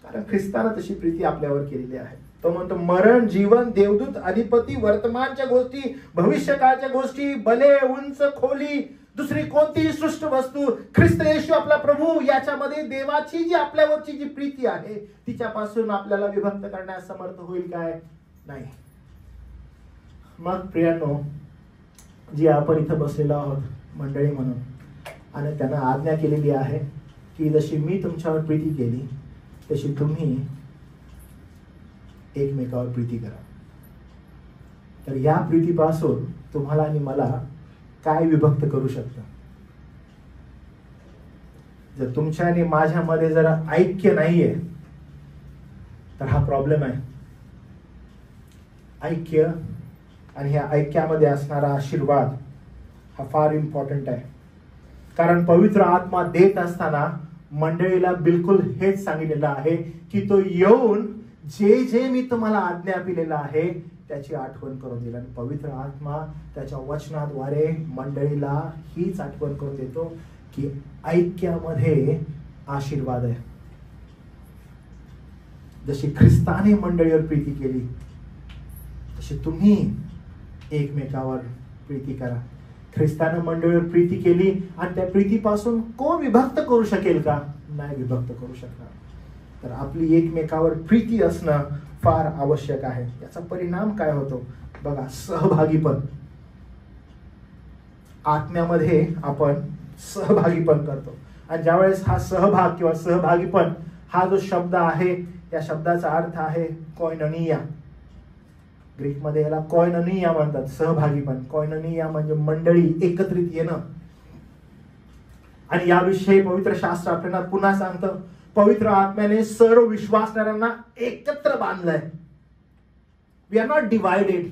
कारण ख्रिस्ताने तशी प्रीती आपल्यावर केलेली आहे. तो म्हणतो मरण, जीवन, देवदूत, अधिपती, वर्तमानच्या गोष्टी, भविष्यकाळच्या गोष्टी, भले, उंच, खोली, दुसरी कोणतीही सृष्ट वस्तू, ख्रिस्त येशू आपला प्रभू, याच्यामध्ये देवाची जी आपल्यावरची जी प्रीती आहे तिच्यापासून आपल्याला विभक्त करण्यास समर्थ होईल काय? नाही. मग प्रियांनो, जी आपण इथं बसलेलो आहोत मंडळी म्हणून, आणि त्यांना आज्ञा केलेली आहे की जशी मी तुमच्यावर प्रीती केली तशी तुम्ही एकमेकावर प्रीती करा. तर या प्रीतीपासून तुम्हाला आणि मला काय विभक्त करू शकतं? जर तुमच्या आणि माझ्यामध्ये जर ऐक्य नाहीये तर हा प्रॉब्लेम आहे. ऐक्य आणि ह्या ऐक्यामध्ये असणारा आशीर्वाद हा फार इम्पॉर्टंट आहे. कारण पवित्र आत्मा देत असताना मंडळीला बिलकुल हेच सांगितलेलं आहे की तो येऊन जे जे मी तुम्हाला आज्ञा दिलेलं आहे त्याची आठवण करून दिली. आणि पवित्र आत्मा त्याच्या वचनाद्वारे मंडळीला हीच आठवण करून देतो की ऐक्यामध्ये आशीर्वाद आहे. जशी ख्रिस्ताने मंडळीवर प्रीती केली तशी तुम्ही एकमेकावर प्रीती करा. ख्रिस्तानं मंडळीवर प्रीती केली आणि त्या प्रीतीपासून कोण विभक्त करू शकेल का? नाही विभक्त करू शकणार. तर आपली एकमेकावर प्रीती असणं फार आवश्यक आहे. याचा परिणाम काय होतो बघा, सहभागीपण. आत्म्यामध्ये आपण सहभागीपण करतो आणि ज्यावेळेस हा सहभाग किंवा सहभागीपण हा जो शब्द आहे, या शब्दाचा अर्थ आहे कोयनोनिया. ग्रीकमध्ये याला कोयनोनिया म्हणतात, सहभागीपण. कोयनोनिया म्हणजे मंडळी, एकत्रित येणं. आणि याविषयी पवित्र शास्त्र आपल्याला पुन्हा सांगतं, पवित्र आत्म्याने सर्व विश्वासणाऱ्यांना एकत्र बांधलंय. We are not divided.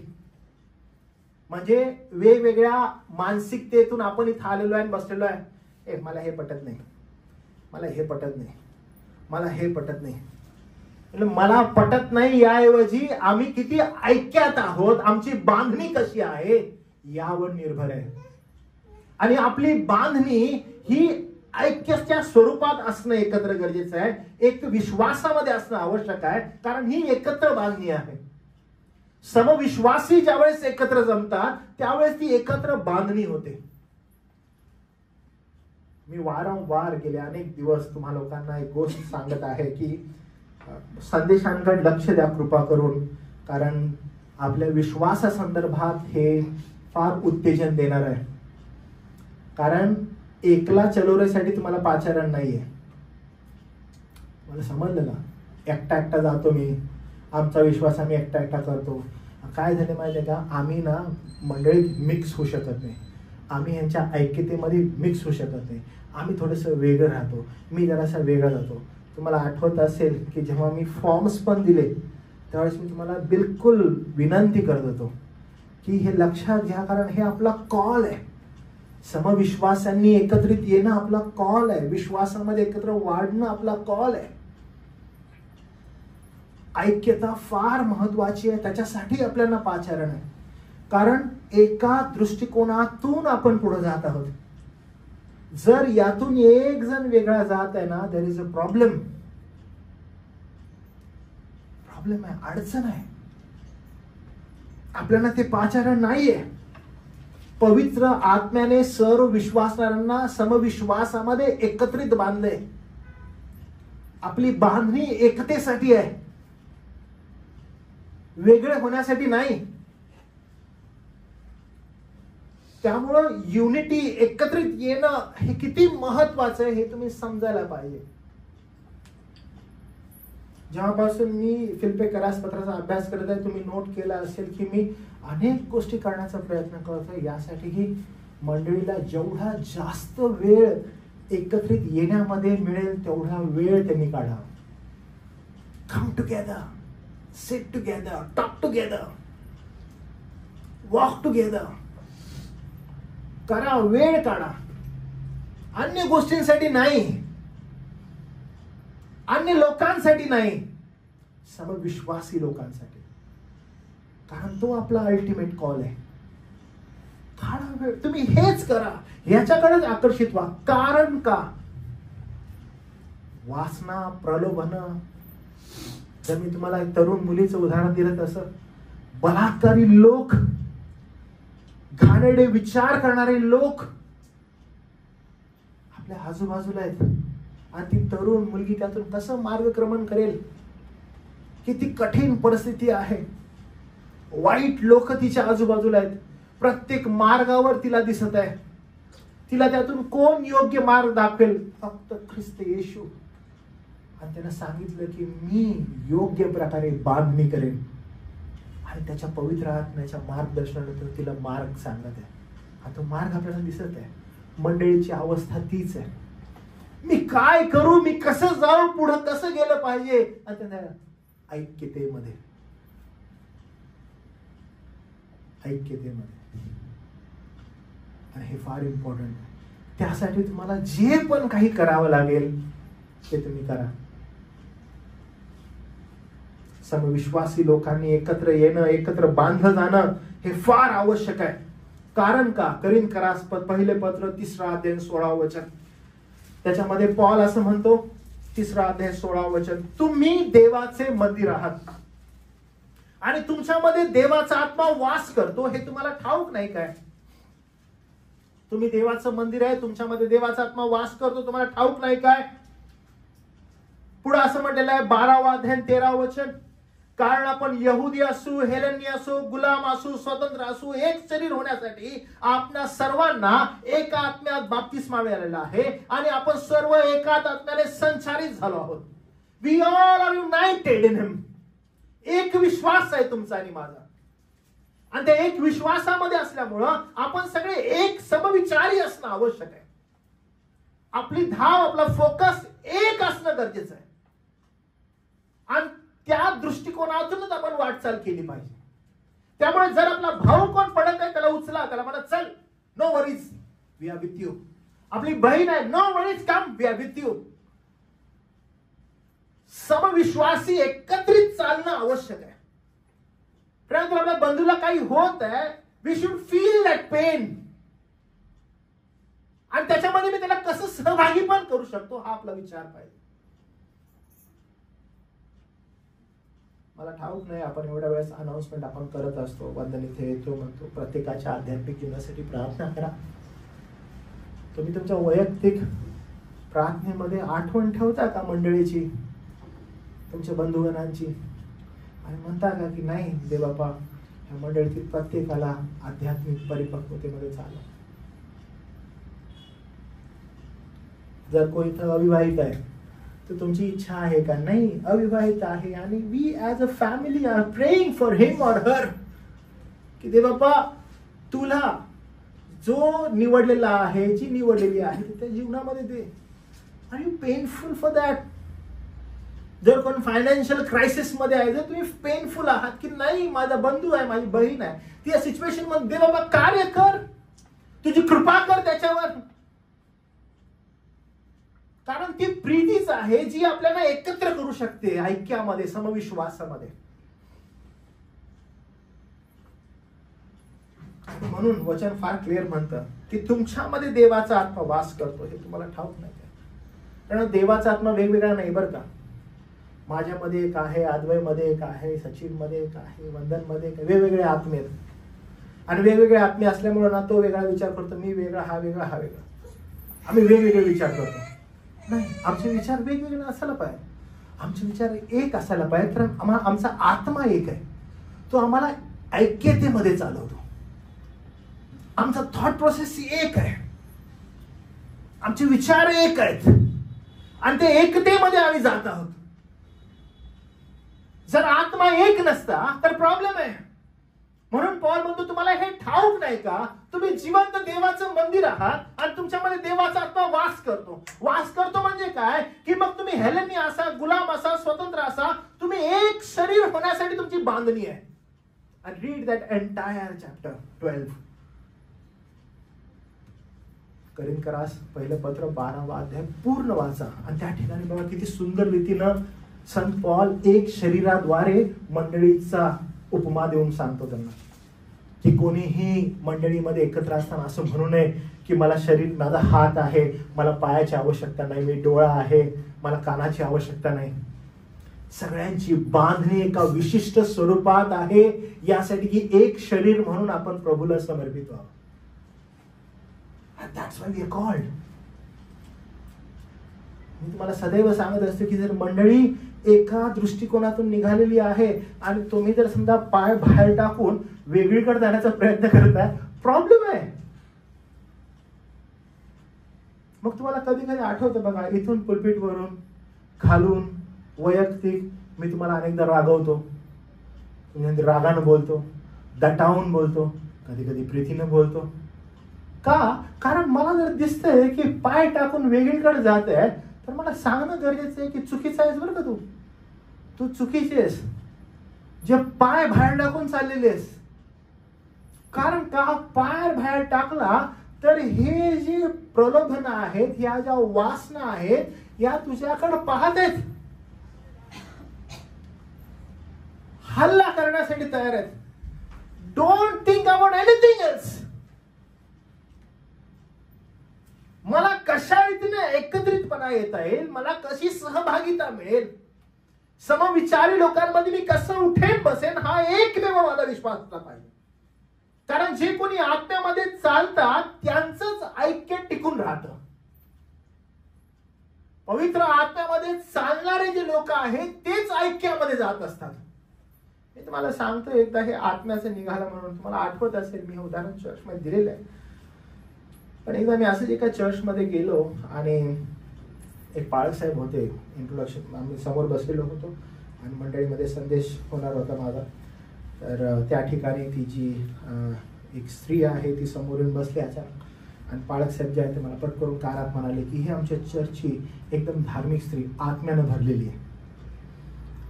म्हणजे वेगवेगळ्या मानसिकतेतून आपण इथं आलेलो आहे, बसलेलो आहे. मला हे पटत नाही, मला हे पटत नाही, मला हे पटत नाही. मला पटत नाही याऐवजी आम्ही किती ऐक्यात आहोत, आमची बांधणी कशी आहे यावर निर्भर आहे. आणि आपली बांधणी ही ऐक्याच्या स्वरूपात असणं एकत्र गरजेचं आहे. एक विश्वासामध्ये असणं आवश्यक आहे, कारण ही एकत्र बांधणी आहे. समविश्वासी ज्यावेळेस एकत्र जमतात त्यावेळेस ती एकत्र बांधणी होते. मी वारंवार गेले अनेक दिवस तुम्हा लोकांना एक गोष्ट सांगत आहे की संदेशांकडे लक्ष द्या कृपा करून, कारण आपल्या विश्वासासंदर्भात हे फार उत्तेजन देणार आहे. कारण एकला चलोरेसाठी तुम्हाला पाचारण नाहीये. मला समजलं ना, एकटा एकटा जातो मी, आमचा विश्वास आम्ही एकटा एकटा करतो. काय झाले माहिती आहे का, आम्ही ना मंडळीत मिक्स होऊ शकत नाही, आम्ही यांच्या ऐक्यतेमध्ये मिक्स होऊ शकत नाही. आम्ही थोडंसं वेगळं राहतो, मी जरासा वेगळा जातो. तुम्हाला आठवत असेल की जेव्हा मी फॉर्म्स पण दिले त्यावेळेस मी तुम्हाला बिलकुल विनंती करत होतो की हे लक्षात घ्या, कारण हे आपला कॉल आहे. समविश्वासांनी एकत्रित येणं आपला कॉल आहे, विश्वासामध्ये एकत्र वाढणं आपला कॉल आहे. ऐक्यता फार महत्वाची आहे, त्याच्यासाठी आपल्याला पाचारण आहे. कारण एका दृष्टिकोनातून आपण पुढे जात आहोत. जर यातून एक जण वेगळा जात आहे ना, there is a problem. Problem आहे, अडचण आहे. आपल्याला ते पाचारण नाहीये. पवित्र आत्म्याने सर्व विश्वासणाऱ्यांना समविश्वासामध्ये एकत्रित बांधले. आपली बांधणी एकतेसाठी आहे, वेगळे होण्यासाठी नाही. त्यामुळं युनिटी, एकत्रित येणं हे किती महत्वाचं आहे हे तुम्ही समजायला पाहिजे. जेव्हापासून मी फिलिप्पी करासपत्राचा अभ्यास करत आहे, तुम्ही नोट केला असेल की मी अनेक गोष्टी करण्याचा प्रयत्न करतोय यासाठी की मंडळीला जेवढा जास्त वेळ एकत्रित येण्यामध्ये मिळेल तेवढा वेळ त्यांनी काढावा. Come together, sit together, talk together, walk together. करा, वेळ काढा. अन्य गोष्टींसाठी नाही, अन्य लोकांसाठी नाही, समविश्वासी लोकांसाठी. कारण तो आपला अल्टिमेट कॉल आहे. काढा वेळ, तुम्ही हेच करा, ह्याच्याकडेच आकर्षित व्हा. कारण का, वासना, प्रलोभन. जर मी तुम्हाला एक तरुण मुलीचं उदाहरण दिलं तसं, बलात्कारी लोक, घाणेरडे विचार करणारे लोक आपल्या आजूबाजूला आहेत. आणि ती तरुण मुलगी त्यातून कसं मार्गक्रमण करेल, किती कठीण परिस्थिती आहे. वाईट लोक तिच्या आजूबाजूला आहेत, प्रत्येक मार्गावर तिला दिसत आहे. तिला त्यातून कोण योग्य मार्ग दाखवेल? फक्त ख्रिस्त येशू. आणि त्यानं सांगितलं की मी योग्य प्रकारे बांधणी करेन. आणि त्याच्या पवित्र आत्म्याच्या मार्गदर्शनानंतर तिला मार्ग सांगत आहे. हा तो मार्ग आपल्याला दिसत आहे. मंडळीची अवस्था तीच आहे. मी काय करू, मी कसं जाऊ, पुढे कसं गेलं पाहिजे. आणि त्या ऐक्यतेमध्ये, आणि हे फार इम्पॉर्टंट आहे. त्यासाठी तुम्हाला जे पण काही करावं लागेल ते तुम्ही करा. समविश्वासी लोकांनी एकत्र येणं, एकत्र बांधलं जाणं हे फार आवश्यक आहे. कारण का, करीन करासपद पहिले पत्र 3 अध्याय 16 वचन, त्याच्यामध्ये पॉल असं म्हणतो, 3 अध्याय 16 वचन, तुम्ही देवाचे मंदिर आहात आणि तुमच्यामध्ये देवाचा आत्मा वास करतो, हे तुम्हाला ठाऊक नाही काय? तुम्ही देवाचं मंदिर आहे, तुमच्यामध्ये देवाचा आत्मा वास करतो, तुम्हाला ठाऊक नाही काय? पुढे असं म्हटलेलं आहे 12वा अध्याय 13वा वचन, कारण आपण यहुदी असू, हेलेनी असू, गुलाम असू, स्वतंत्र असू, एक शरीर होण्यासाठी आपल्या सर्वांना एका आत्म्यात बाप्तिस्मा मिळालेला आहे आणि आपण सर्व एकाच आत्म्याने संचारित झालो आहोत. We all are united in him. एक विश्वास आहे तुमचा आणि माझा, आणि त्या एक विश्वासामध्ये असल्यामुळं आपण सगळे एक समविचारी असणं आवश्यक आहे. आपली धाव, आपला फोकस एक असणं गरजेचं आहे आणि त्या दृष्टिकोनातूनच आपण वाटचाल केली पाहिजे. त्यामुळे जर आपला भाऊ कोण पडत आहे त्याला उचला, त्याला म्हणा चल, no worries, we are with you. आपली बहीण आहे, no worries, come, we are with you. समविश्वासी एकत्रित चालणं आवश्यक आहे. परंतु आपल्या बंधूला काही होत आहे, we should feel that pain, आणि त्याच्यामध्ये मी त्याला कसं सहभागी पण करू शकतो हा आपला विचार पाहिजे. मला ठाऊक नाही आपण एवढ्या वेळेस अनाउन्समेंट आपण करत असतो, वंदन इथे येतो म्हणतो, प्रत्येकाच्या आध्यात्मिक जीवनासाठी प्रार्थना करा. तुम्ही तुमच्या वैयक्तिक प्रार्थनेमध्ये आठवण ठेवता का मंडळीची, तुमच्या बंधुगणांची, आणि म्हणता का की नाही दे बाबा ह्या मंडळीतील प्रत्येकाला आध्यात्मिक परिपक्वतेमध्ये चालव. जर कोणी इथं अविवाहित आहे तर तुमची इच्छा आहे का? नाही, अविवाहित आहे आणि we as a family are praying for him or her, की दे बाबा तुला जो निवडलेला आहे, जी निवडलेली आहे त्या जीवनामध्ये दे. Are you painful for that? जर कोण फायनान्शियल क्रायसिस मध्ये आहे, जर तुम्ही पेनफुल आहात की नाही माझा बंधू आहे, माझी बहीण आहे, ती या सिच्युएशन मध्ये दे बाबा कार्य कर, तुझी कृपा कर त्याच्यावर, कारण ती प्रीतीच आहे जी आपल्याला एकत्र करू शकते ऐक्यामध्ये, समविश्वासामध्ये. म्हणून वचन फार क्लिअर म्हणतं की तुमच्यामध्ये देवाचा आत्मा वास करतो. हे तुम्हाला ठाऊक नाही का? कारण देवाचा आत्मा वेगवेगळा नाही बरं का. माझ्यामध्ये एक आहे, अद्वैमध्ये एक आहे, सचिन मध्ये एक आहे, वंदन मध्ये एक, वेगवेगळे आत्मे आहेत. आणि वेगवेगळे आत्मे असल्यामुळे ना तो वेगळा विचार करतो, मी वेगळा, हा वेगळा, हा वेगळा, आम्ही वेगवेगळे विचार करतो. नाही, आमचे विचार वेगवेगळे असायला पाहिजे. आमचे विचार एक असायला पाहिजे, कारण आमचा आत्मा एक आहे, तो आम्हाला ऐक्यतेमध्ये चालवतो. आमचा थॉट प्रोसेस एक आहे, आमचे विचार एक आहेत आणि ते एकतेमध्ये आम्ही जात आहोत. जर आत्मा एक नसता तर प्रॉब्लेम आहे. म्हणून पॉल म्हणतो तुम्हाला हे ठाऊक नाही का तुम्ही जिवंत देवाचं मंदिर आहात आणि तुमच्यामध्ये देवाचा आत्मा वास करतो. वास करतो म्हणजे काय की मग तुम्ही हेलेनी असा, गुलाम असा, स्वतंत्र असा, तुम्ही एक शरीर होण्यासाठी तुमची बांधणी आहे. And read that entire chapter 12. करिंथकरास पहिलं पत्र 12वा अध्याय पूर्ण वाचा आणि त्या ठिकाणी बघा किती सुंदर रीतीनं संत पॉल एक शरीराद्वारे मंडळीचा उपमा देऊन सांगतो त्यांना की कोणीही मंडळीमध्ये एकत्र असताना असं म्हणू नये की मला शरीर, माझा हात आहे, मला पायाची आवश्यकता नाही, मी डोळा आहे, मला कानाची आवश्यकता नाही. सगळ्यांची बांधणी एका विशिष्ट स्वरूपात आहे यासाठी की एक शरीर म्हणून आपण प्रभूला समर्पित व्हावं. That's why we are called. मी तुम्हाला सदैव सांगत असतो की जर मंडळी एका दृष्टिकोनातून निघालेली आहे आणि तुम्ही जर समजा पाय बाहेर टाकून वेगळीकडे जाण्याचा प्रयत्न करताय, प्रॉब्लेम आहे. मग तुम्हाला कधी कधी आठवतं बघा, इथून पुलपीट वरून खालून वैयक्तिक मी तुम्हाला अनेकदा रागवतो, रागानं बोलतो, दटावून बोलतो, कधी कधी प्रीतीनं बोलतो. का? कारण मला जर दिसतंय की पाय टाकून वेगळीकडे जात आहे तर मला सांगणं गरजेचं आहे की चुकीचं आहेस बरं का, तू चुकीची आहेस जे पाय बाहेर टाकून चाललेले आहेस. कारण का? पाय बाहेर टाकला तर हे जे प्रलोभन आहेत, ह्या ज्या वासना आहेत या तुझ्याकडे पाहत आहेत, हल्ला करण्यासाठी तयार आहेत. Don't think about anything else. मला कशा रीतीने एकत्रितपणा येता येईल, मला कशी सहभागिता मिळेल, समविचारी लोकांमध्ये मी कसं उठेन बसेन, हा एकमेव मला विश्वास असला पाहिजे. कारण जे कोणी आत्म्यामध्ये चालतात त्यांचंच ऐक्य टिकून राहतं. पवित्र आत्म्यामध्ये चालणारे जे लोक आहेत तेच ऐक्यामध्ये जात असतात. मी तुम्हाला सांगतो, एकदा हे आत्म्याचं निघालं म्हणून तुम्हाला आठवत असेल, मी हे उदाहरण चर्चमध्ये दिलेलं आहे. पण एकदा मी असंच एका चर्चमध्ये गेलो आणि एक पाळसाहेब होते. इंट्रोडक्शन आम्ही समोर बसलेलो होतो आणि मंडळीमध्ये संदेश होणार होता माझा. तर त्या ठिकाणी ती जी एक स्त्री आहे ती समोरून बसली अचानक, आणि पाळक साहेब जे आहे ते मला पट करून कानात म्हणाले की ही आमच्या चर्चची एकदम धार्मिक स्त्री, आत्म्यानं भरलेली आहे.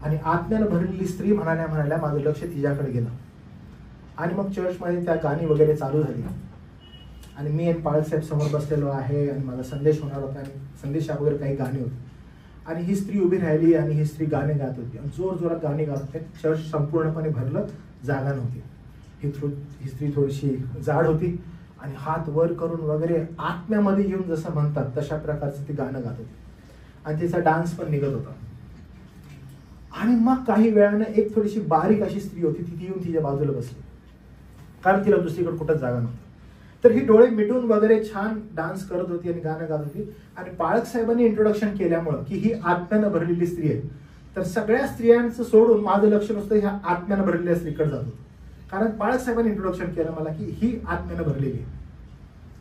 आणि आत्म्यानं भरलेली स्त्री म्हणाल्या माझं लक्ष तिच्याकडे गेलं. आणि मग चर्चमध्ये त्या गाणी वगैरे चालू झाली आणि मी आणि पाळक साहेब समोर बसलेलो आहे आणि माझा संदेश होणार होता आणि संदेशा वगैरे काही गाणी होती. आणि ही स्त्री उभी राहिली आणि ही स्त्री गाणे गात होती आणि जोर जोरात गाणी गात होते. चर्च संपूर्णपणे भरलं, जागा नव्हती. ही स्त्री थोडीशी जाड होती आणि हात वर करून वगैरे आत्म्यामध्ये येऊन जसं म्हणतात तशा प्रकारचं ती गाणं गात होती आणि तिचा डान्स पण निघत होता. आणि मग काही वेळानं एक थोडीशी बारीक अशी स्त्री होती, ती येऊन तिच्या बाजूला बसली, कारण तिला दुसरीकडे कुठंच जागा नव्हती. तर ही डोळे मिटून वगैरे छान डान्स करत होती आणि गाणं गात होती. आणि पाळक साहेबांनी इंट्रोडक्शन केल्यामुळं की ही आत्म्यानं भरलेली स्त्री आहे, तर सगळ्या स्त्रियांचं सोडून माझं लक्ष नुसतं ह्या आत्म्यानं भरलेल्या स्त्रीकडे जात होतं. कारण पाळक साहेबांनी इंट्रोडक्शन केलं मला की ही आत्म्यानं भरलेली आहे.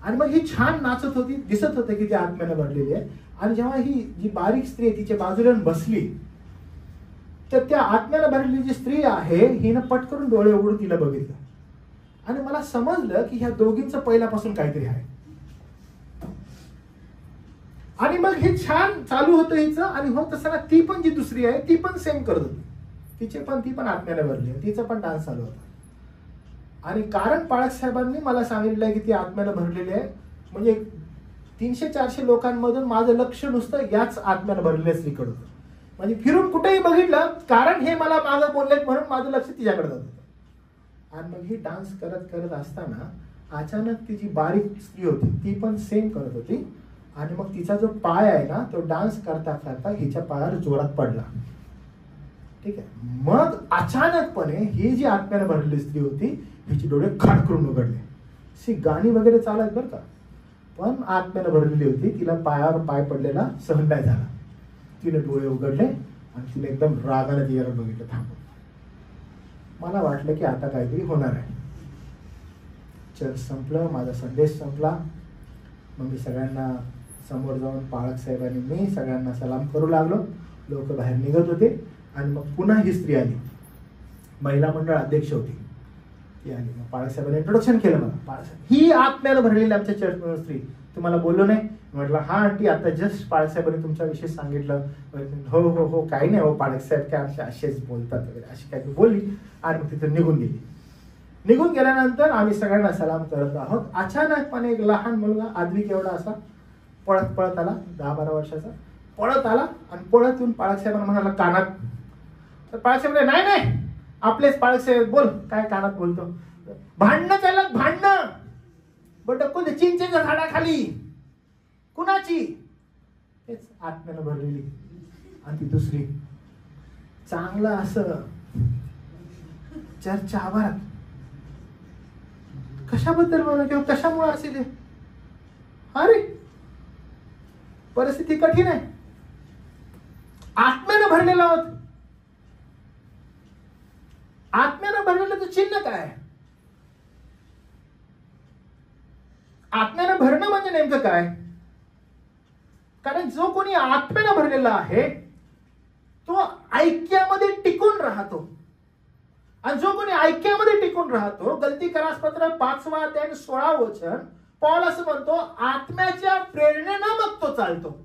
आणि मग ही छान नाचत होती, दिसत होतं की ती आत्म्यानं भरलेली आहे. आणि जेव्हा ही जी बारीक स्त्री आहे तिच्या बाजूला बसली, तर त्या आत्म्यानं भरलेली जी स्त्री आहे हिनं पटकरून डोळे उघडून तिला बघितलं आणि मला समजलं की ह्या दोघींचं पहिल्यापासून काहीतरी आहे. आणि मग हे छान चालू होतं हिचं. आणि होत असताना ती पण जी दुसरी आहे ती पण सेम करत होती, ती पण आत्म्यानं भरली, तिचा पण डान्स चालू होता. आणि कारण पाळक साहेबांनी मला सांगितलंय की ती आत्म्यानं भरलेली आहे, म्हणजे 300-400 लोकांमधून माझं लक्ष नुसतं याच आत्म्यानं भरलेल्या स्त्रीकडे होतं. म्हणजे फिरून कुठेही बघितलं, कारण हे मला मागं बोललेत म्हणून माझं लक्ष तिच्याकडे जात होतं. आणि मग ही डान्स करत करत असताना अचानक ती जी बारीक स्त्री होती ती पण सेम करत होती. आणि मग तिचा जो पाय आहे ना तो डान्स करता करता हिच्या पायावर जोरात पडला. ठीक आहे. मग अचानकपणे ही जी आत्म्यानं भरलेली स्त्री होती हिचे डोळे खाट करून उघडले. गाणी वगैरे चालत बरं का, पण आत्म्यानं भरलेली होती. तिला पायावर पाय पडलेला सहन नाही झाला. तिने डोळे उघडले आणि तिने एकदम रागाने तिला बघितलं थांबून. मला वाटलं की आता काहीतरी होणार आहे. चर्च संपलं, माझा संदेश संपला. मग मी सगळ्यांना समोर जाऊन पाळक साहेब आणि मी सगळ्यांना सलाम करू लागलो. लोक बाहेर निघत होते. आणि मग पुन्हा ही स्त्री आली, महिला मंडळ अध्यक्ष होती, ती आली. मग पाळक साहेबांनी इंट्रोडक्शन केलं मला. पाळक साहेब, ही आत्म्यानं भरलेली आमच्या चर्च स्त्री, तुम्हाला बोललो नाही? म्हटलं हा आंटी, आता जस्ट पाळक साहेबांनी तुमच्याविषयी सांगितलं. हो हो हो, काही नाही हो पाळक साहेब, काय आमचे असेच बोलतात वगैरे अशी काही बोलली. आणि मग तिथून निघून गेली. निघून गेल्यानंतर आम्ही सगळ्यांना सलाम करत आहोत. अचानकपणे एक लहान मुलगा, आदविक एवढा असा, पळत आला, 10-12 वर्षाचा, पळत आला आणि पळत येऊन पाळक साहेबांना म्हणाला कानात. तर पाळक साहेब नाही नाही, आपलेच पाळक साहेब, बोल काय कानात बोलतो. भांडणं चालत, भांडणं बटकून चिंचेच्या झाडाखाली. कुणाची? तेच आत्म्यानं भरलेली. आणि ती दुसरी चांगलं असं चर्चच्या आवारात. कशाबद्दल म्हणा किंवा कशामुळे असेल? अरे परिस्थिती कठीण आहे. आत्म्यानं भरलेला आहोत. आत्म्यानं भरलेलं चिन्ह काय? आत्म्यानं भरणं म्हणजे नेमकं काय? कारण जो कोणी आत्म्यानं भरलेला आहे तो ऐक्यामध्ये टिकून राहतो. आणि जो कोणी ऐक्यामध्ये टिकून राहतो, गलती करासपत्र 5वा अध्याय 16 वचन, पौल असं म्हणतो, आत्म्याच्या प्रेरणेनं मग तो चालतो.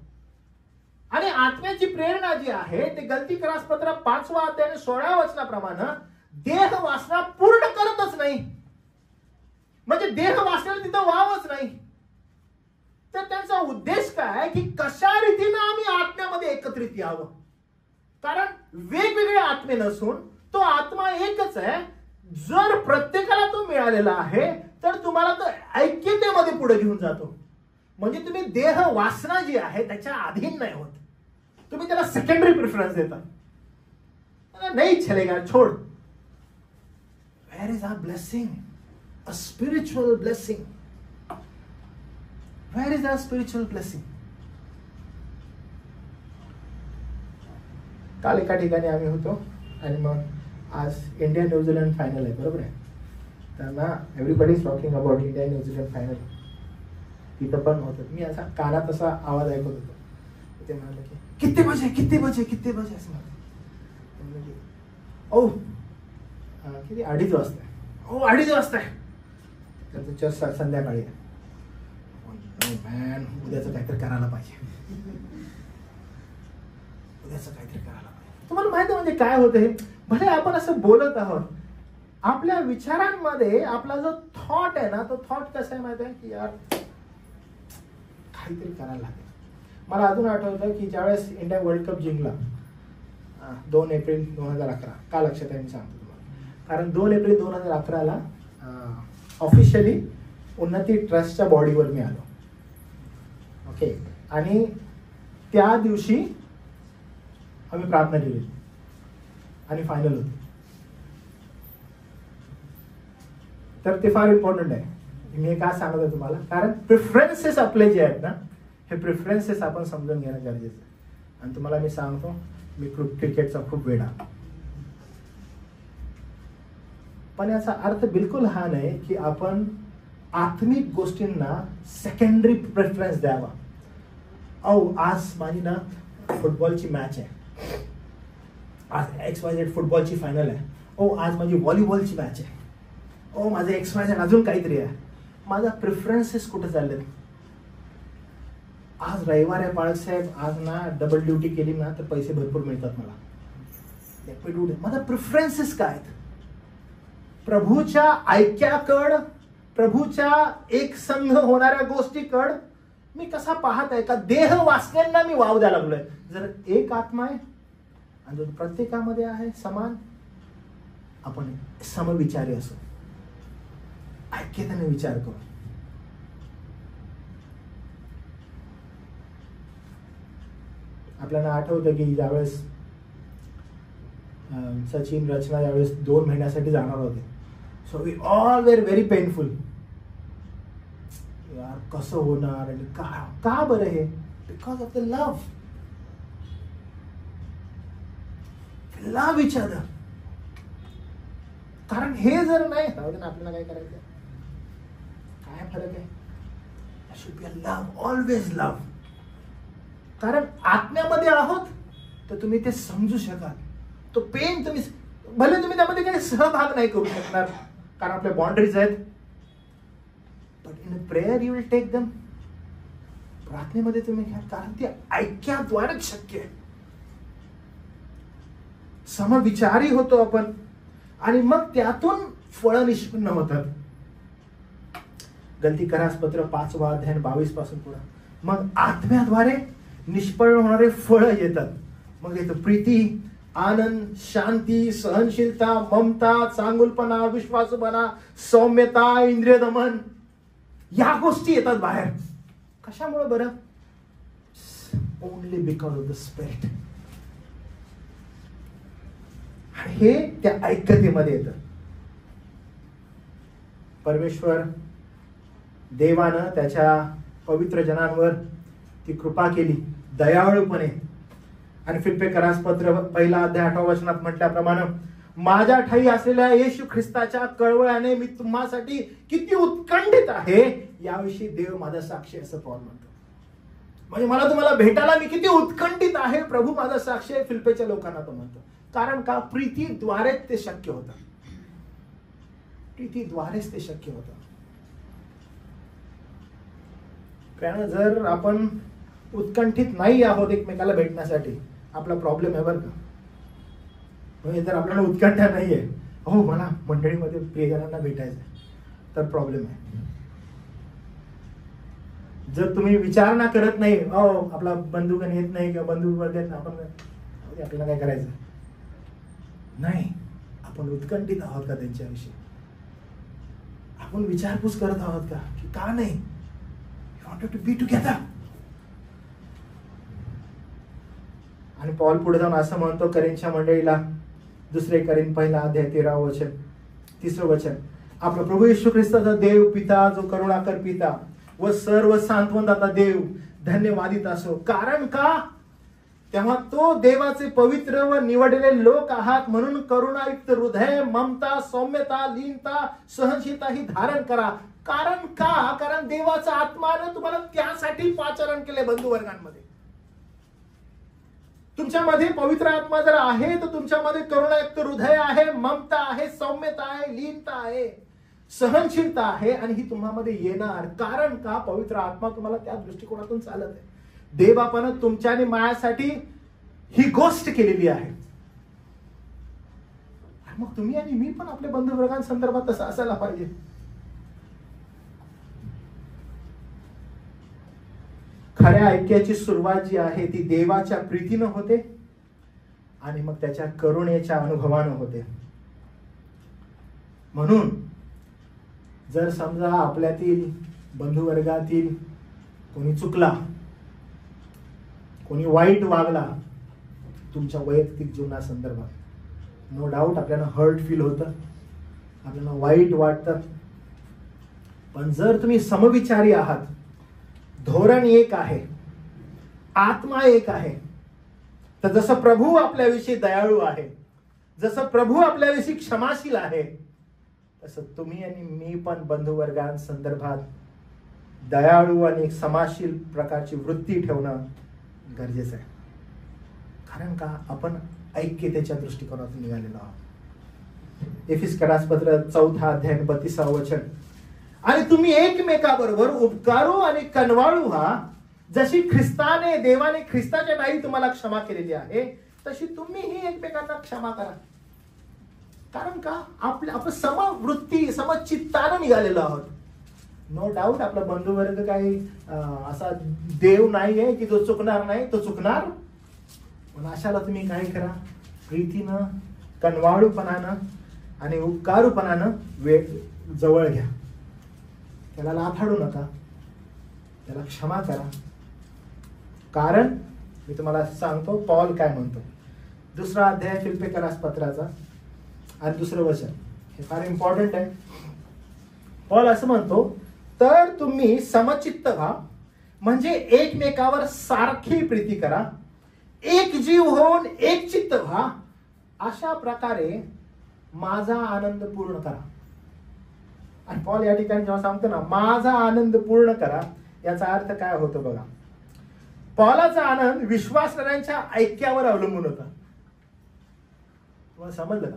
आणि आत्म्याची प्रेरणा जी आहे ते गलती करासपत्र 5वा अध्याय 16 वचनाप्रमाणे देह वासना पूर्ण करतच नाही. म्हणजे देह वासनेला तिथं वावच नाही. तर त्यांचा उद्देश काय की कशा रीतीनं आम्ही आत्म्यामध्ये एकत्रित यावं. कारण वेगवेगळे आत्मे नसून तो आत्मा एकच आहे. जर प्रत्येकाला तो मिळालेला आहे तर तुम्हाला तो ऐक्यतेमध्ये पुढे घेऊन जातो. म्हणजे तुम्ही देह वासना जी आहे त्याच्या अधीन नाही होत. तुम्ही त्याला सेकंडरी प्रेफरन्स देता. नहीं चलेगा, छोड़. Where is our blessing? A spiritual blessing. Where is that spiritual blessing? काल एका ठिकाणी आम्ही होतो आणि मग आज इंडिया न्यूझीलंड फायनल आहे, बरोबर आहे. तर ना everybody is talking about India New Zealand final. तिथं पण होतं. मी असा कानात असा आवाज ऐकत होतो. ते म्हणाले की किती बजे किती बजे किती बजे असं म्हणाले. ओ किती 2:30 वाजता. ओ 2:30 वाजता आहे. तर चर्चा संध्याकाळी आहे. मॅन उद्याचं काहीतरी करायला पाहिजे, उद्याचं काहीतरी करायला पाहिजे. तुम्हाला माहिती म्हणजे काय होतं हे? भले आपण असं बोलत आहोत, आपल्या विचारांमध्ये आपला जो थॉट आहे ना, तो थॉट कसा आहे माहिती आहे की यार काहीतरी करायला लागेल. मला अजून आठवतं की ज्यावेळेस इंडिया वर्ल्ड कप जिंकला 2 एप्रिल 2011, का लक्षात आहे मी सांगतो तुम्हाला. कारण 2 एप्रिल 2011ला ऑफिशियली उन्नती ट्रस्टच्या बॉडीवर मी आलो. ओके. आणि त्या दिवशी आम्ही प्रार्थना केली आणि फायनल होती. तर ते फार इम्पॉर्टंट आहे. मी हे का सांगत आहे तुम्हाला, कारण प्रिफरन्सेस आपले जे आहेत ना, हे प्रिफरन्सेस आपण समजून घेणं गरजेचं आहे. आणि तुम्हाला मी सांगतो, मी क्रिकेटचा खूप वेडा. पण याचा अर्थ बिलकुल हा नाही की आपण आत्मिक गोष्टींना सेकंडरी प्रेफरन्स द्यावा. आज माझी ना फुटबॉलची मॅच आहे, आज XYZ फुटबॉलची फायनल आहे. आज माझी व्हॉलीबॉलची मॅच आहे. माझं XYZ अजून काहीतरी आहे. माझा प्रेफरन्सेस कुठे चालले? आज रविवार आहे बाळक साहेब, आज ना डबल ड्युटी केली ना तर पैसे भरपूर मिळतात मला. माझा प्रेफरन्सेस काय आहेत? प्रभूच्या ऐक्याकड, प्रभूच्या एक संघ होणाऱ्या गोष्टीकड मी कसा पाहत आहे? का देह वासनेंना मी वाव द्यायला लागलोय? जर एक आत्मा आहे आणि जो प्रत्येकामध्ये आहे समान, आपण समविचारी असो, ऐक्यतेने विचार करू. आपल्याला आठवतं की ज्यावेळेस सचिन रचना ज्यावेळेस 2 महिन्यासाठी जाणार होते, so we all were very painful. यार कसं होणार आणि का बरं हे? Because of the love. Love each other. कारण हे जर नाही आपल्याला काय करायचं? काय फरक आहे? Should be a love, always love. कारण आत्म्यामध्ये आहोत तर तुम्ही ते समजू शकाल. तो पेन तुम्ही भले तुम्ही त्यामध्ये काही सहभाग नाही करू शकणार कारण आपल्या बाउंड्रीज आहेत, but in prayer you will take them. प्रार्थनेमध्ये तुम्ही घ्या, कारण ते ऐक्याद्वारेच शक्य आहे. समविचारी होतो आपण आणि मग त्यातून फळं निष्पन्न होतात. गलती करास पत्र 5वा अध्याय 22 पासून पुढे मग आत्म्याद्वारे निष्पन्न होणारे फळं येतात. मग येतो प्रीती, आनंद, शांती, सहनशीलता, ममता, चांगुलपणा, विश्वासूपणा, सौम्यता, इंद्रिय दमन. या गोष्टी येतात बाहेर. कशामुळे बरं? Only because of the spirit. हे त्या ऐक्यतेमध्ये येतं. परमेश्वर देवानं त्याच्या पवित्र जनांवर ती कृपा केली दयाळूपणे. आणि फिलिप्पियरास पत्र 1 अध्याय 8 वचनात म्हटल्याप्रमाणे माझ्या ठाई असलेल्या येशू ख्रिस्ताच्या कळवळ्याने मी तुम्हासाठी किती उत्कंठित आहे याविषयी देव माझा साक्षी, असं पौल म्हणतो. म्हणजे मला तुम्हाला भेटायला मी किती उत्कंठित आहे, प्रभू माझा साक्षी आहे, फिलिप्पीच्या लोकांना तो म्हणतो. कारण का? प्रीतीद्वारेच ते शक्य होतं. प्रीतीद्वारेच ते शक्य होतं. कारण जर आपण उत्कंठित नाही आहोत एकमेकाला भेटण्यासाठी, आपला प्रॉब्लेम आहे बरं का. म्हणजे जर आपल्याला उत्कंठा नाहीये, मला मंडळीमध्ये प्रियजनांना भेटायचं तर प्रॉब्लेम आहे. जर तुम्ही विचारणा करत नाही, आपला बंधुगण येत नाही किंवा बंधू वर्ग येत नाही, आपण आपल्याला काय करायचं नाही. आपण उत्कंठित आहोत का त्यांच्याविषयी? आपण विचारपूस करत आहोत का की का नाही? You wanted to be together. आणि पॉल पुढे जाऊन असं म्हणतो करीनच्या मंडळीला, 2 करीन 1 अध्याय 13 वचन 3 वचन, आपला प्रभू येशू ख्रिस्ताचा देव पिता, जो करुणाकर पिता व सर्व सांत्वनदाता देव धन्यवादित असो. कारण का? तेव्हा तो देवाचे पवित्र व निवडलेले लोक आहात म्हणून करुणायुक्त हृदय, ममता, सौम्यता, लीनता, सहनशीलता ही धारण करा. कारण का? कारण देवाचा आत्मानं तुम्हाला त्यासाठी पाचारण केले. बंधुवर्गांमध्ये तुमच्यामध्ये पवित्र आत्मा जर आहे तर तुमच्यामध्ये करुणायुक्त हृदय आहे, ममता आहे, सौम्यता आहे, लीनता आहे, सहनशीलता आहे. आणि ही तुम्हामध्ये येणार. कारण का? पवित्र आत्मा तुम्हाला त्या दृष्टिकोनातून चालत आहे. देवबापानं तुमच्या आणि मायासाठी ही गोष्ट केलेली आहे. मग तुम्ही आणि मी पण आपल्या बंधुवर्गांसंदर्भात तसं असायला पाहिजे. खऱ्या ऐक्याची सुरुवात जी आहे ती देवाच्या प्रीतीनं होते आणि मग त्याच्या करुणेच्या अनुभवानं होते. म्हणून जर समजा आपल्यातील बंधुवर्गातील कोणी चुकला, कोणी वाईट वागला तुमच्या वैयक्तिक जीवनासंदर्भात, नो डाऊट आपल्याला हर्ट फील होतं, आपल्याला वाईट वाटतं. पण जर तुम्ही समविचारी आहात, धोरण एक आहे, आत्मा एक आहे, तर जसं प्रभू आपल्याविषयी दयाळू आहे, जसं प्रभू आपल्याविषयी क्षमाशील आहे, तसं तुम्ही आणि मी पण बंधुवर्गांसंदर्भात दयाळू आणि क्षमाशील प्रकारची वृत्ती ठेवणं गरजेचं आहे. कारण का? आपण ऐक्यतेच्या दृष्टिकोनातून निघालेलो आहोत. एफिसकरास पत्र 4 अध्याय 32 वचन. आणि तुम्ही एकमेकाबरोबर उपकारू आणि कनवाळू व्हा, जशी ख्रिस्ताने, देवाने ख्रिस्ताच्या नाही तुम्हाला क्षमा केलेली आहे, तशी तुम्हीही एकमेकांना क्षमा करा. कारण का? आपण समवृत्ती, समचित्तानं निघालेलो आहोत. नो डाऊट आपला बंधुवर्ग काही असा देव नाहीये की जो चुकणार नाही, तो चुकणार. पण अशाला तुम्ही काय करा? प्रीतीनं, कनवाळूपणानं आणि उपकारूपणानं वेळ जवळ घ्या. त्याला लाथाडू नका, त्याला क्षमा करा. कारण मी तुम्हाला सांगतो पॉल काय म्हणतो. 2 अध्याय फिलिप्पियरास पत्राचा आणि 2 वचन, हे फार इम्पॉर्टंट आहे. पॉल असं म्हणतो, तर तुम्ही समचित्त व्हा, म्हणजे एकमेकावर सारखी प्रीती करा, एक जीव होऊन एक चित्त व्हा, अशा प्रकारे माझा आनंद पूर्ण करा. आणि पॉल या ठिकाणी जेव्हा सांगतो ना माझा आनंद पूर्ण करा, याचा अर्थ काय होतो बघा. पॉलाचा आनंद विश्वासणाऱ्यांच्या ऐक्यावर अवलंबून होता. तुम्हाला समजलं का?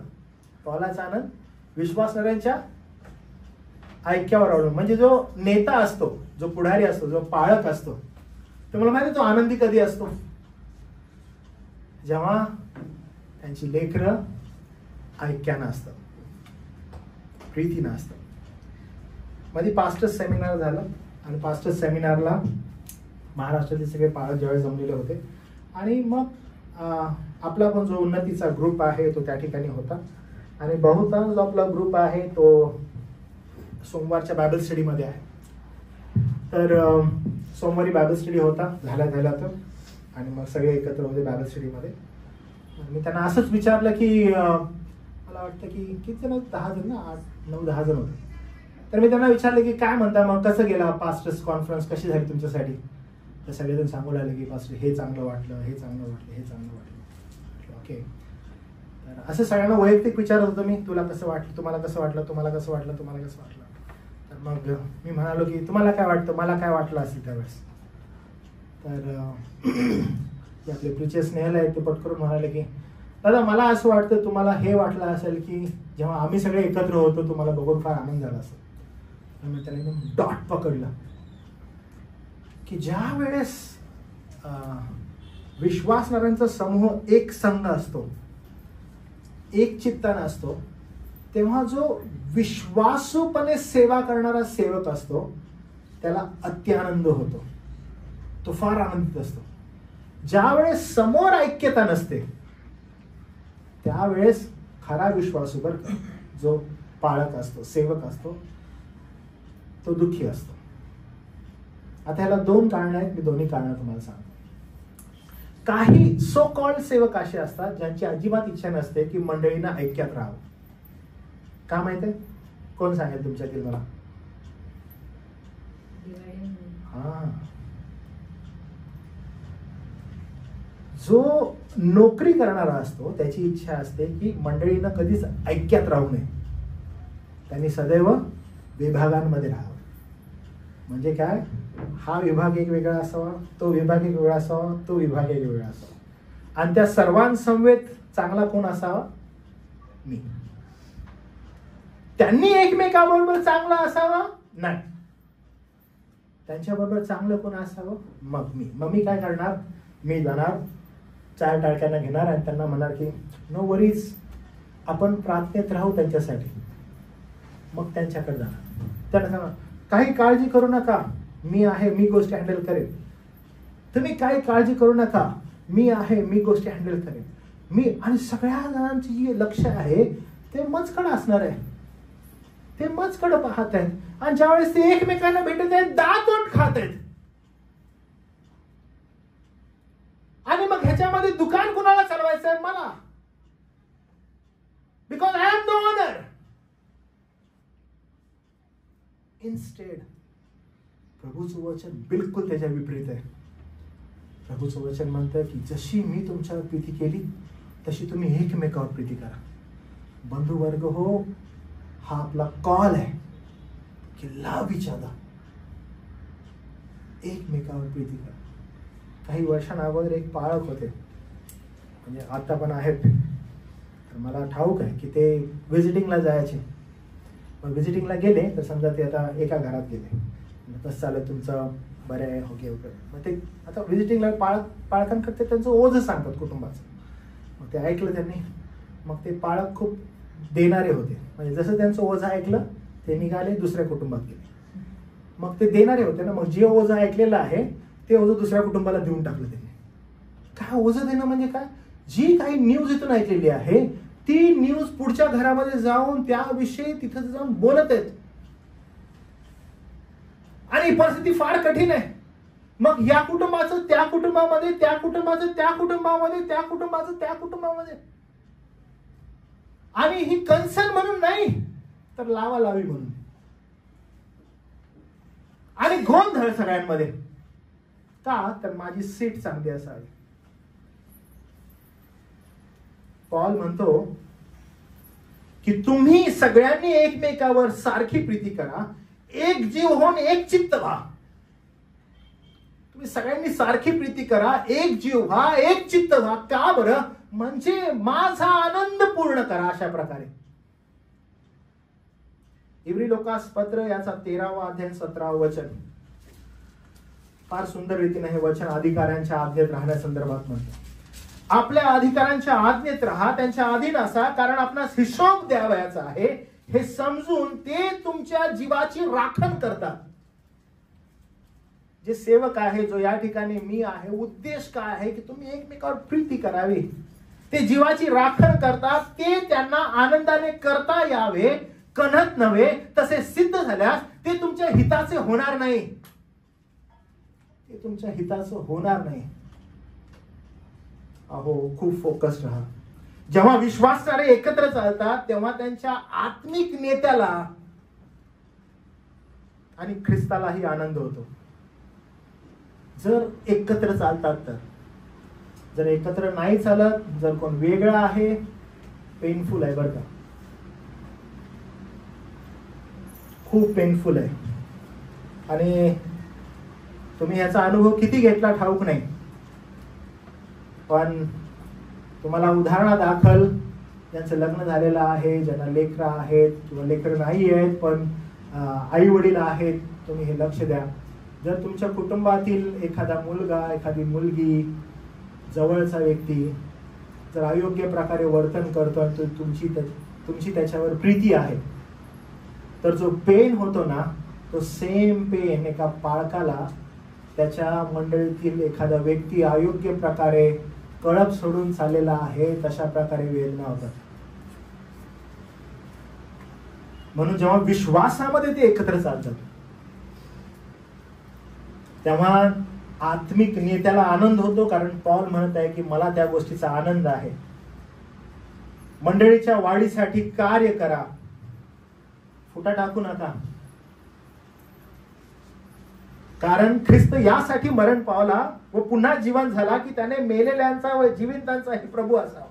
पॉलाचा आनंद विश्वासणाऱ्यांच्या ऐक्यावर अवलंबून. म्हणजे जो नेता असतो, जो पुढारी असतो, जो पाळक असतो, तुम्हाला माहिती तो आनंदी कधी असतो? जेव्हा त्यांची लेकरं ऐक्यानं असतात, प्रीतीनं असतात. मध्ये पास्टर्स सेमिनार झालं आणि पास्टर्स सेमिनारला महाराष्ट्रातील सगळे पाळक ज्यावेळेस जमलेले होते आणि मग आपला पण जो उन्नतीचा ग्रुप आहे तो त्या ठिकाणी होता. आणि बहुतांश जो आपला ग्रुप आहे तो सोमवारच्या बायबल स्टडीमध्ये आहे. तर सोमवारी बायबल स्टडी होता, झाला तर आणि मग सगळे एकत्र होते बायबल स्टडीमध्ये. मी त्यांना असंच विचारलं की मला वाटतं की किती जण, 10 जण ना, 8-9-10 जण होते. तर मी त्यांना विचारलं की काय म्हणता मग, कसं गेला पास्टर्स कॉन्फरन्स, कशी झाली तुमच्यासाठी? तर सगळेजण सांगू लागले की पास्टर हे चांगलं वाटलं, हे चांगलं वाटलं, हे चांगलं वाटलं. ओके. तर असं सगळ्यांना वैयक्तिक विचारत होतो मी, तुला कसं वाटलं, तुम्हाला कसं वाटलं, तुम्हाला कसं वाटलं, तुम्हाला कसं वाटलं. तर मग मी म्हणालो की तुम्हाला काय वाटतं, मला काय वाटलं असेल त्यावेळेस. तर आपले प्रिचर स्नेहल आहेत ते पटकरून म्हणाले की दादा मला असं वाटतं तुम्हाला हे वाटलं असेल की जेव्हा आम्ही सगळे एकत्र होतो तुम्हाला बघून फार आनंद झाला असेल. मी त्याला एकदम डॉट पकडला की ज्या वेळेस विश्वासणाऱ्यांचा समूह एक संघ असतो, एक चित्तानं असतो, तेव्हा जो विश्वासूपणे सेवा करणारा सेवक असतो त्याला अत्यानंद होतो, तो फार आनंदित असतो. ज्या वेळेस समोर ऐक्यता नसते त्यावेळेस खरा विश्वासू बरं का, जो पाळक असतो, सेवक असतो, तो दुःखी असतो. आता ह्याला 2 कारणं आहेत, मी दोन्ही कारणं तुम्हाला सांगतो. काही सो कॉल्ड सेवक असे असतात ज्यांची अजिबात इच्छा नसते की मंडळींना ऐक्यात राहावं. का माहिती आहे? कोण सांगेल तुमच्यातील मला? हा, जो नोकरी करणारा असतो त्याची इच्छा असते की मंडळीनं कधीच ऐक्यात राहू नये, त्यांनी सदैव विभागांमध्ये राहावं. म्हणजे काय, हा विभाग एक वेगळा असावा, तो विभाग एक वेगळा असावा, तो विभाग एक वेगळा असावा, आणि त्या सर्वांसमवेत चांगला कोण असावा? मी. त्यांनी एकमेकाबरोबर चांगला असावा? नाही. त्यांच्याबरोबर चांगलं कोण असावं? मग मी. मग मी काय करणार? मी जाणार, 4 टाळक्यांना घेणार आणि त्यांना म्हणणार की नो वरीज, आपण प्रार्थनेत राहू त्यांच्यासाठी. मग त्यांच्याकडे जाणार, त्यांना सांगणार काही काळजी करू नका, मी आहे, मी गोष्टी हँडल करेन. तुम्ही काही काळजी करू नका, मी आहे, मी गोष्टी हँडल करेन. मी. आणि सगळ्या जणांची जी लक्ष आहे ते मजकडे असणार आहे, ते मजकडे पाहत आहेत. आणि ज्यावेळेस ते एकमेकांना भेटत आहेत, दातोट खात आहेत. आणि मग ह्याच्यामध्ये दुकान कुणाला चालवायचं आहे? मला. Because I am the owner. Instead प्रभूचं वचन बिलकुल त्याच्या विपरीत आहे. प्रभूचं वचन म्हणतं की जशी मी तुमच्यावर प्रीती केली तशी तुम्ही एकमेकावर प्रीती करा. बंधुवर्ग हो, हा आपला कॉल आहे की लव्ह इच अदर, एकमेकावर प्रीती करा. काही वर्षांअगोदर एक पाळक होते, म्हणजे आता पण आहेत, तर मला ठाऊक आहे की ते व्हिजिटिंगला जायचे. मग व्हिजिटिंगला गेले तर समजा ते आता एका घरात गेले, कसं चाललं तुमचं, बरं आहे, ओके ओके. मग ते आता व्हिजिटिंगला पाळकांकडे त्यांचं ओझं सांगतात कुटुंबाचं. मग ते ऐकलं त्यांनी. मग ते पाळक खूप देणारे होते, म्हणजे जसं त्यांचं ओझं ऐकलं ते निघाले दुसऱ्या कुटुंबात गेले. मग ते देणारे होते ना, मग जे ओझं ऐकलेलं आहे ते ओझं दुसऱ्या कुटुंबाला देऊन टाकलं त्यांनी. काय ओझं देणं म्हणजे काय? जी काही न्यूज इथून ऐकलेली आहे ती न्यूज पुढच्या घरामध्ये जाऊन त्याविषयी तिथं जाऊन बोलत आहेत. आणि परिस्थिती फार कठीण आहे. मग या कुटुंबाचं त्या कुटुंबामध्ये, त्या कुटुंबाचं त्या कुटुंबामध्ये, त्या कुटुंबाचं त्या कुटुंबामध्ये. आणि ही कन्सर्न म्हणून नाही, तर लावा लावी म्हणून. आणि गोंधळ सगळ्यांमध्ये. का? तर माझी सीट चांगली असावी. पॉल म्हणतो की तुम्ही सगळ्यांनी एकमेकावर सारखी प्रीती करा, एक जीव होऊन एक चित्त व्हा. तुम्ही सगळ्यांनी सारखी प्रीती करा, एक जीव व्हा, एक चित्त व्हा. का बरं? म्हणजे माझा आनंद पूर्ण करा. अशा प्रकारे इब्री लोकास पत्र याचा 13वा अध्याय 17वा वचन फार सुंदर रीतीने हे वचन अधिकाऱ्यांच्या आज्ञेत राहण्यासंदर्भात म्हणतो. आपल्या अधिकाऱ्यांच्या आज्ञेत राहा, त्यांच्या अधीन असा, कारण आपणास हिशोब द्यावयाचा आहे हे समजून ते तुमच्या जीवाची राखण करतात. जे सेवक आहे, जो या ठिकाणी मी आहे, उद्देश काय आहे की तुम्ही एकमेकावर प्रीती करावी. ते जीवाची राखण करतात, ते त्यांना आनंदाने करता यावे, कणत नव्हे. तसे सिद्ध झाल्यास ते तुमच्या हिताचे होणार नाही. ते तुमच्या हिताचं होणार नाही. अहो, खूप फोकस्ड राहा. जेव्हा विश्वासणारे एकत्र चालतात तेव्हा त्यांच्या आत्मिक नेत्याला आणि ख्रिस्तालाही आनंद होतो. जर एकत्र चालतात तर. जर एकत्र नाही चालत, जर कोण वेगळा आहे, पेनफुल आहे बरं का, खूप पेनफुल आहे. आणि तुम्ही याचा अनुभव किती घेतला ठाऊक नाही, पण तुम्हाला उदाहरणादाखल ज्यांचं लग्न झालेलं आहे, ज्यांना लेकरं आहेत किंवा लेकरं नाही आहेत पण आई वडील आहेत, तुम्ही हे लक्ष द्या. जर तुमच्या कुटुंबातील एखादा मुलगा, एखादी मुलगी, जवळचा व्यक्ती जर अयोग्य प्रकारे वर्तन करतो आणि तुमची त्याच्यावर प्रीती आहे, तर जो पेन होतो ना, तो सेम पेन एका पाळकाला त्याच्या मंडळीतील एखादा व्यक्ती अयोग्य प्रकारे कळप सोडून चाललेला आहे तशा प्रकारे वेदना होतात. म्हणून जेव्हा विश्वासामध्ये ते एकत्र चालतात तेव्हा आत्मिक नेत्याला आनंद होतो, कारण पॉल म्हणत आहे की मला त्या गोष्टीचा आनंद आहे. मंडळीच्या वाढीसाठी कार्य करा. फुटा टाकू नका. कारण ख्रिस्त यासाठी मरण पावला व पुन्हा जीवन झाला की त्याने मेलेल्यांचा व जिवंतांचाही प्रभू असावा.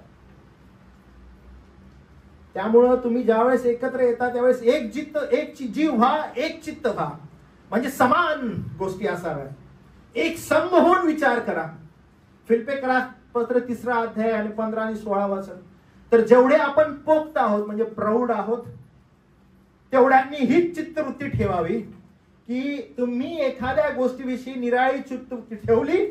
त्यामुळं तुम्ही ज्यावेळेस एकत्र येता त्यावेळेस एक जित्त, एक जीव व्हा, एक चित्त व्हा. म्हणजे समान गोष्टी असाव्या. एक संघ होऊन विचार करा. फिलिप्पियर पत्र 3 अध्याय आणि 15 आणि 16 वाचन. तर जेवढे आपण पोक्त आहोत म्हणजे प्रौढ आहोत तेवढ्यांनी हीच चित्तवृत्ती ठेवावी की तुम्ही एखाद्या गोष्टीविषयी निराळी चित्तवृत्ती ठेवली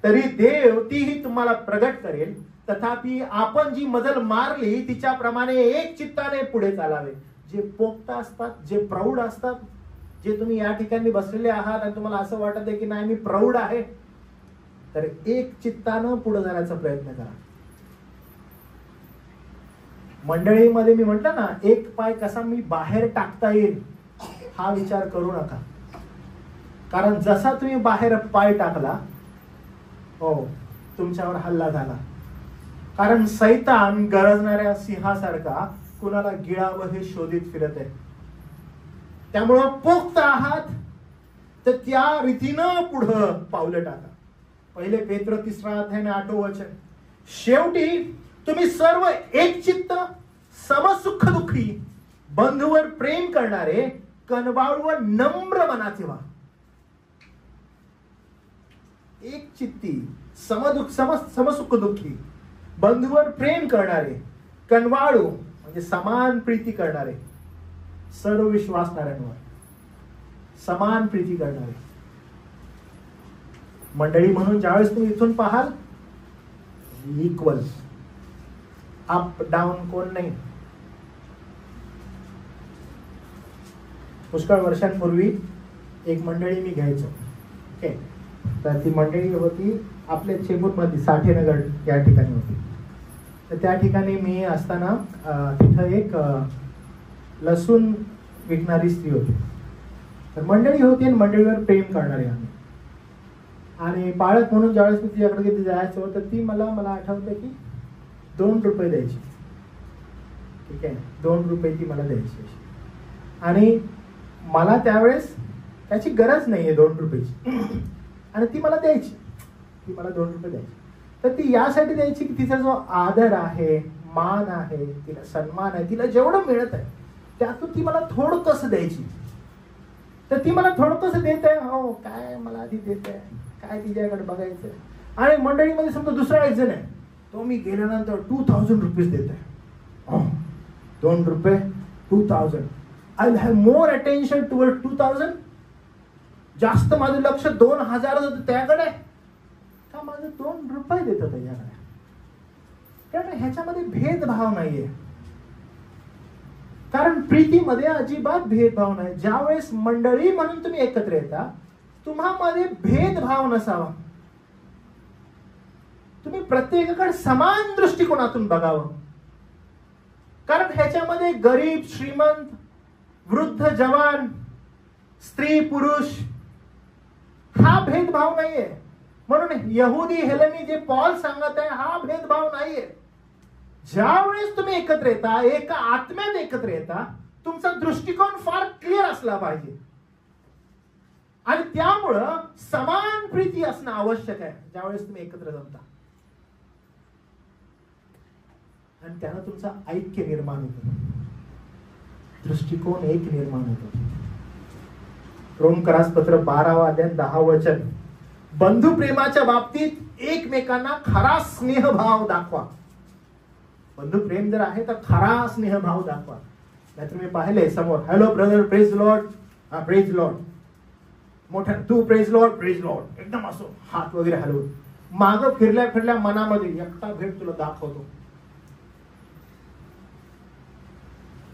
तरी देव तीही तुम्हाला प्रगट करेल. तथापि आपण जी मजल मारली तिच्याप्रमाणे एक चित्ताने पुढे चालावे. जे पोक्त असतात, जे प्रौढ असतात, जे तुम्ही या ठिकाणी बसलेले आहात आणि तुम्हाला असं वाटत आहे की नाही मी प्रौढ आहे, तर एक चित्तानं पुढे जाण्याचा प्रयत्न करा. मंडळीमध्ये मी म्हटलं ना, एक पाय कसा मी बाहेर टाकता येईल हा विचार करू नका. कारण जसा तुम्ही बाहेर पाय टाकला, हो, तुमच्यावर हल्ला झाला. कारण सैतान गरजणाऱ्या सिंहासारखा कुणाला गिळावं हे शोधित फिरत आहे. त्यामुळं पोक्त आहात तर त्या रीतीनं पुढं पावलं टाका. पहिले पेत्र 3 अध्याय 8 वचन. शेवटी तुम्ही सर्व एक चित्त, समसुख दुःखी, बंधूवर प्रेम करणारे, कनवाळू व नम्र मनाचे व्हा. एक चित्ती, समसुख दुःखी, बंधूवर प्रेम करणारे, कनवाळू म्हणजे समान प्रीती करणारे, सर्व विश्वासणाऱ्यांवर समान प्रीती करणारे. मंडळी म्हणून ज्यावेळेस तुम्ही इथून पाहाल, इक्वल, अप डाऊन कोण नाही. पुष्कळ वर्षांपूर्वी एक मंडळी मी घ्यायचो. ओके, तर ती मंडळी होती आपल्या चेंबूरमध्ये, साठेनगर या ठिकाणी होती. तर त्या ठिकाणी मी असताना तिथं एक लसूण विकणारी स्त्री होती. तर मंडळी होती आणि मंडळीवर प्रेम करणारी आम्ही. आणि पाळत म्हणून ज्यावेळेस मी तिच्याकडे किती जायचो तर ती मला आठवतं की 2 रुपये द्यायची. ठीक आहे, 2 रुपये ती मला द्यायची. आणि मला त्यावेळेस त्याची गरज नाहीये 2 रुपयाची, आणि ती मला द्यायची. ती मला 2 रुपये द्यायची. तर ती यासाठी द्यायची की तिचा जो आदर आहे, मान आहे, तिला सन्मान आहे, तिला जेवढं मिळत आहे त्यातून ती मला थोडं कसं द्यायची. तर ती मला थोडं कसं देत आहे, हो काय मला आधी देत आहे, काय तिच्याकडे बघायचं. आणि मंडळीमध्ये समजा दुसरा एक जण आहे, तो मी गेल्यानंतर 2000 रुपीज देत आहे. 2 रुपये 2000. I will have more attention toward 2000. जास्त माझं लक्ष 2000 होतं त्याकडे का माझं 2 रुपये देत त्याच्याकडे. कारण ह्याच्यामध्ये भेदभाव नाहीये. कारण प्रीतीमध्ये अजिबात भेदभाव नाही. ज्यावेळेस मंडळी म्हणून तुम्ही एकत्र येता तुम्हामध्ये भेदभाव नसावा. तुम्ही प्रत्येकाकडे समान दृष्टिकोनातून बघावं. कारण ह्याच्यामध्ये गरीब श्रीमंत, वृद्ध जवान, स्त्री पुरुष हा भेदभाव नाहीये. म्हणून यहुदी हेलेनी जे पॉल सांगत आहे हा भेदभाव नाहीये. ज्यावेळेस तुम्ही एकत्र येता, एका आत्म्यात एकत्र येता, तुमचा दृष्टिकोन फार क्लिअर असला पाहिजे. आणि त्यामुळं समान प्रीती असणं आवश्यक आहे ज्यावेळेस तुम्ही एकत्र जमता. आणि त्यानं तुमचा ऐक्य निर्माण होतो, दृष्टिकोन एक निर्माण होतो. रोमकरास पत्र 12 अध्याय 10 वचन. बंधू प्रेमाच्या बाबतीत एकमेकांना खरा स्नेहभाव दाखवा. बंधू प्रेम जर आहे तर खरा स्नेहभाव दाखवा. नाहीतर मी पाहिले समोर, हॅलो ब्रदर, प्रेज लॉर्ड, हा प्रेज लॉर्ड, मोठ्या तू प्रेज लॉर्ड, प्रेज लॉर्ड, एकदम असो हात वगैरे हलवून, माग फिरल्या मनामध्ये एकटा भेट तुला दाखवतो.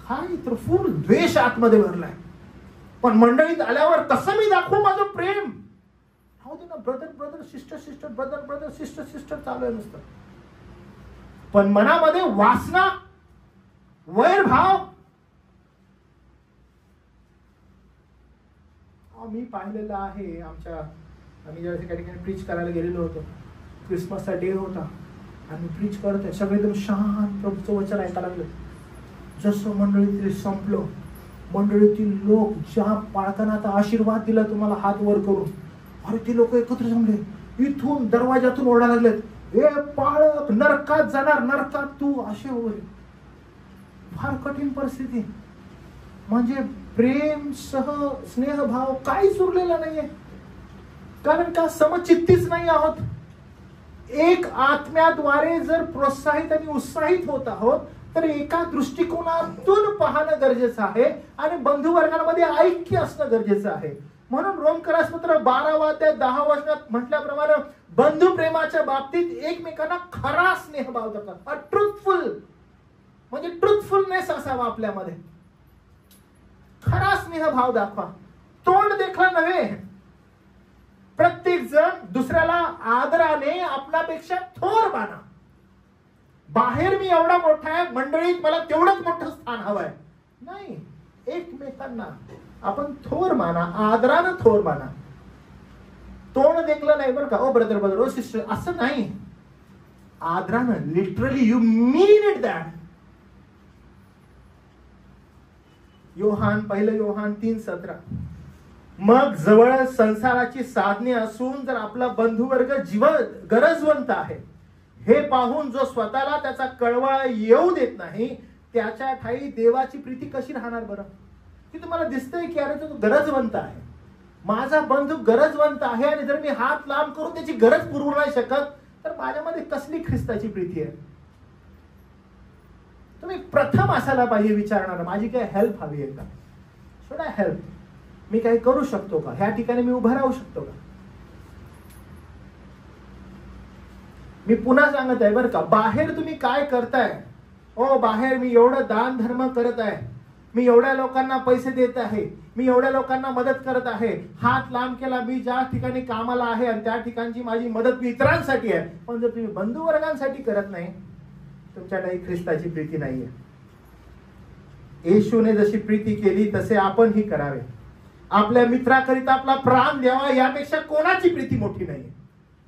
काय तर फुल द्वेष आतमध्ये भरलाय. पण मंडळीत आल्यावर कसं मी दाखवू माझं प्रेम. होते ना, ब्रदर सिस्टर, ब्रदर सिस्टर चालू आहे नुसतं. पण मनामध्ये वासना, वैरभाव. मी पाहिलेलं आहे. आम्ही ज्यावेळेस एका ठिकाणी प्रीच करायला गेलेलो होतो, क्रिसमसचा डे होता, आम्ही प्रीच करत आहे, सगळे एकदम शांत प्रभूचं वचन ऐकायला लागलं. जसं मंडळी तरी संपलो मंडळीतील लोक ज्या पाळताना आता आशीर्वाद दिला तुम्हाला हात वर करून, अरे ती लोक एकत्र जमले, इथून दरवाजातून ओरडायला लागलेत, हे पाळक नरकात जाणार, नरकात तू, असे वगैरे. फार कठीण परिस्थिती. म्हणजे प्रेम, स्नेहभाव काहीच उरलेला नाहीये. कारण का? समचित्तीच नाही आहोत. एक आत्म्याद्वारे जर प्रोत्साहित आणि उत्साहित होत आहोत तर एका दृष्टिकोनातून पाहणं गरजेचं आहे आणि बंधुवर्गांमध्ये ऐक्य असणं गरजेचं आहे. म्हणून रोमकरासपत्र 12 अध्याय 10 वचनात म्हटल्याप्रमाणे बंधू प्रेमाच्या बाबतीत एकमेकांना खरा स्नेहभाव दाखवा. ट्रुथफुल म्हणजे ट्रुथफुलनेस असावा आपल्यामध्ये. खरा स्नेहभाव दाखवा. तोंड देखला नव्हे. प्रत्येक जण दुसऱ्याला आदराने आपल्यापेक्षा थोर माना. बाहेर मी एवढा मोठा आहे, मंडळीत मला तेवढंच मोठं स्थान हवंय नाही. एकमेकांना आपण थोर माना, आदरानं थोर माना. तोंड देखलं नाही बरं का, ओ ब्रदर ब्रदर, ओ सिस्टर, असं नाही. आदरानं, literally you mean it that. पहिलं योहान 3:17. मग जवळ संसाराची साधने असून जर आपला बंधुवर्ग गरजवंत आहे हे पाहून जो स्वतःला त्याचा कळवळा येऊ देत नाही, त्याच्या ठाई देवाची प्रीती कशी राहणार बरं? की तुम्हाला दिसतंय की अरे तो गरजवंत आहे, माझा बंधू गरजवंत आहे, आणि जर मी हात लांब करून त्याची गरज पुरवू नाही शकत तर माझ्यामध्ये कसली ख्रिस्ताची प्रीती आहे? तुम्ही प्रथम असायला पाहिजे विचारणार, माझी काय हेल्प हवी आहे का? Should I help? मी काही करू शकतो का? ह्या ठिकाणी मी उभं राहू शकतो का? मी पुन्हा सांगत आहे बरं का, बाहेर तुम्ही काय करताय? ओ बाहेर मी एवढं दान धर्म करत आहे, मी एवढ्या लोकांना पैसे देत आहे, मी एवढ्या लोकांना मदत करत आहे, हात लांब केला, मी ज्या ठिकाणी कामाला आहे आणि त्या ठिकाणची माझी मदत मी इतरांसाठी आहे. पण जर तुम्ही बंधुवर्गांसाठी करत नाही, तुमच्याकडे ख्रिस्ताची प्रीती नाहीये. येशूने जशी प्रीती केली तसे आपणही करावे. आपल्या मित्राकरिता आपला प्राण द्यावा, यापेक्षा कोणाची प्रीती मोठी नाही.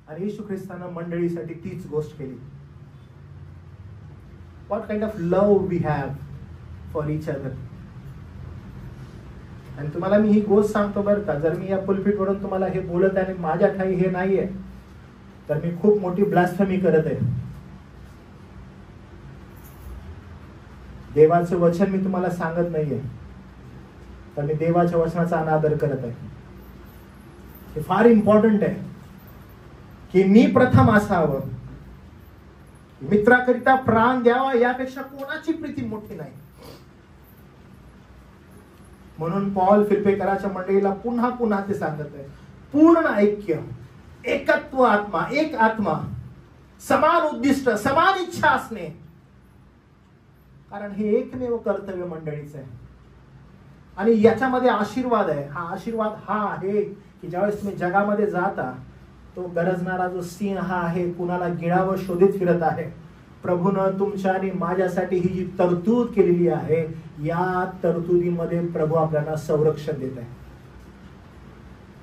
आणि येशू ख्रिस्तानं मंडळीसाठी तीच गोष्ट केली. What kind of love we have for each other. आणि तुम्हाला मी ही गोष्ट सांगतो बरं का, जर मी या पुलपीटवरून तुम्हाला हे बोलत आहे आणि माझ्या ठाई हे नाहीये तर मी खूप मोठी ब्लास्फेमी करत आहे. देवाचं वचन मी तुम्हाला सांगत नाहीये, तर मी देवाच्या वचनाचा अनादर करत आहे. हे फार इम्पॉर्टंट आहे की मी प्रथम असावं, मित्राकरिता प्राण द्यावा, यापेक्षा कोणाची प्रीती मोठी नाही. म्हणून पॉल फिलिप्पीकराच्या मंडळीला पुन्हा पुन्हा ते सांगत आहे, पूर्ण ऐक्य, एकत्व आत्मा, एक आत्मा, समान उद्दिष्ट, समान इच्छा असणे. कारण हे एकमेव कर्तव्य मंडळीचं आहे. आणि याच्यामध्ये आशीर्वाद आहे. हा आशीर्वाद हा आहे की ज्यावेळेस तुम्ही जगामध्ये जाता, तो गरजणारा जो सिंह हा आहे, कुणाला गिळावं शोधित फिरत आहे, प्रभूनं तुमच्या आणि माझ्यासाठी ही जी तरतूद केलेली आहे, या तरतुदीमध्ये प्रभू आपल्याला संरक्षण देत आहे.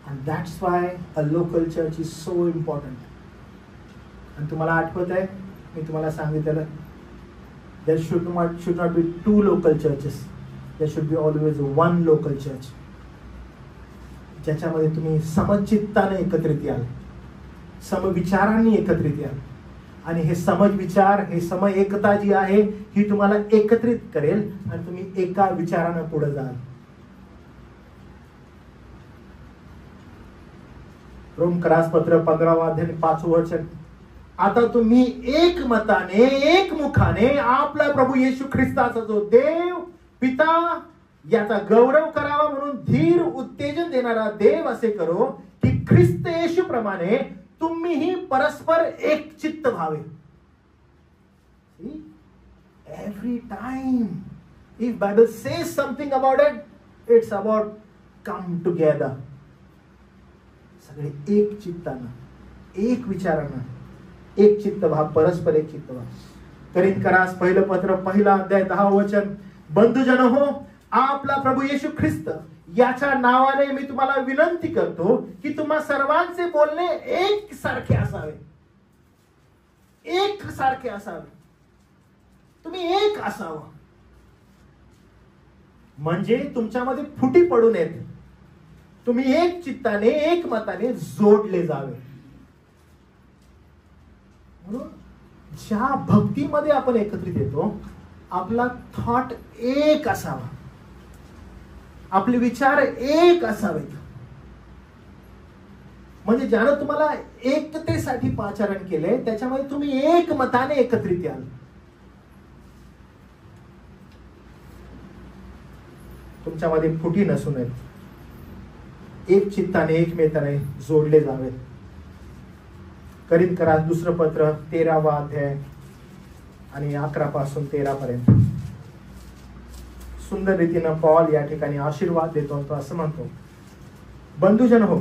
And that's why a local church is so important. आणि तुम्हाला आठवत आहे मी तुम्हाला सांगितलेलं, there should not be two local churches. There should be always one local church. ज्याच्यामध्ये तुम्ही समचित्ताने एकत्रित याल, समविचारांनी एकत्रित याल, आणि हे समज विचार, हे सम एकता जी आहे ही तुम्हाला एकत्रित करेल आणि तुम्ही एका विचारानं पुढे जाल. रोमकरासपत्र 15 अध्याय 5 वचन. आता तुम्ही एक मताने, एक मुखाने आपला प्रभू येशू ख्रिस्ताचा जो देव पिता याचा गौरव करावा म्हणून धीर उत्तेजन देणारा देव असे करो की ख्रिस्त येशू प्रमाणे तुम्हीही परस्पर एक चित्त व्हावे. Every time if Bible says something about it, it's about come together. सगळे एक चित्तानं, एक विचारानं, एक चित्त व्हा, परस्पर एक चित्त व्हा. करिन्थकरास पहिलं पत्र 1 अध्याय 10 वचन. बंधुजन हो, आपला प्रभू येशू ख्रिस्त याच्या नावाने मी तुम्हाला विनंती करतो की तुम्हा सर्वांचे बोलणे एक सारखे असावे. एक सारखे असावे. तुम्ही एक असावं. म्हणजे तुमच्यामध्ये फुटी पडू नयेत, तुम्ही एक चित्ताने एक मताने जोडले जावे. म्हणून ज्या भक्तीमध्ये आपण एकत्रित येतो, आपला थॉट एक असावा, आपले विचार एक असावेत. म्हणजे ज्यानं तुम्हाला एकतेसाठी पाचारण केले, त्याच्यामध्ये तुम्ही एक मताने एकत्रित याल. तुमच्यामध्ये फुटी नसू नयेत, एक चित्ताने एकमेकाने जोडले जावेत. करिंथकरास दुसरं पत्र 13वा अध्याय आणि 11 पासून 13 पर्यंत सुंदर रीतीनं पॉल या ठिकाणी आशीर्वाद देतो. तो असं म्हणतो, बंधुजन हो,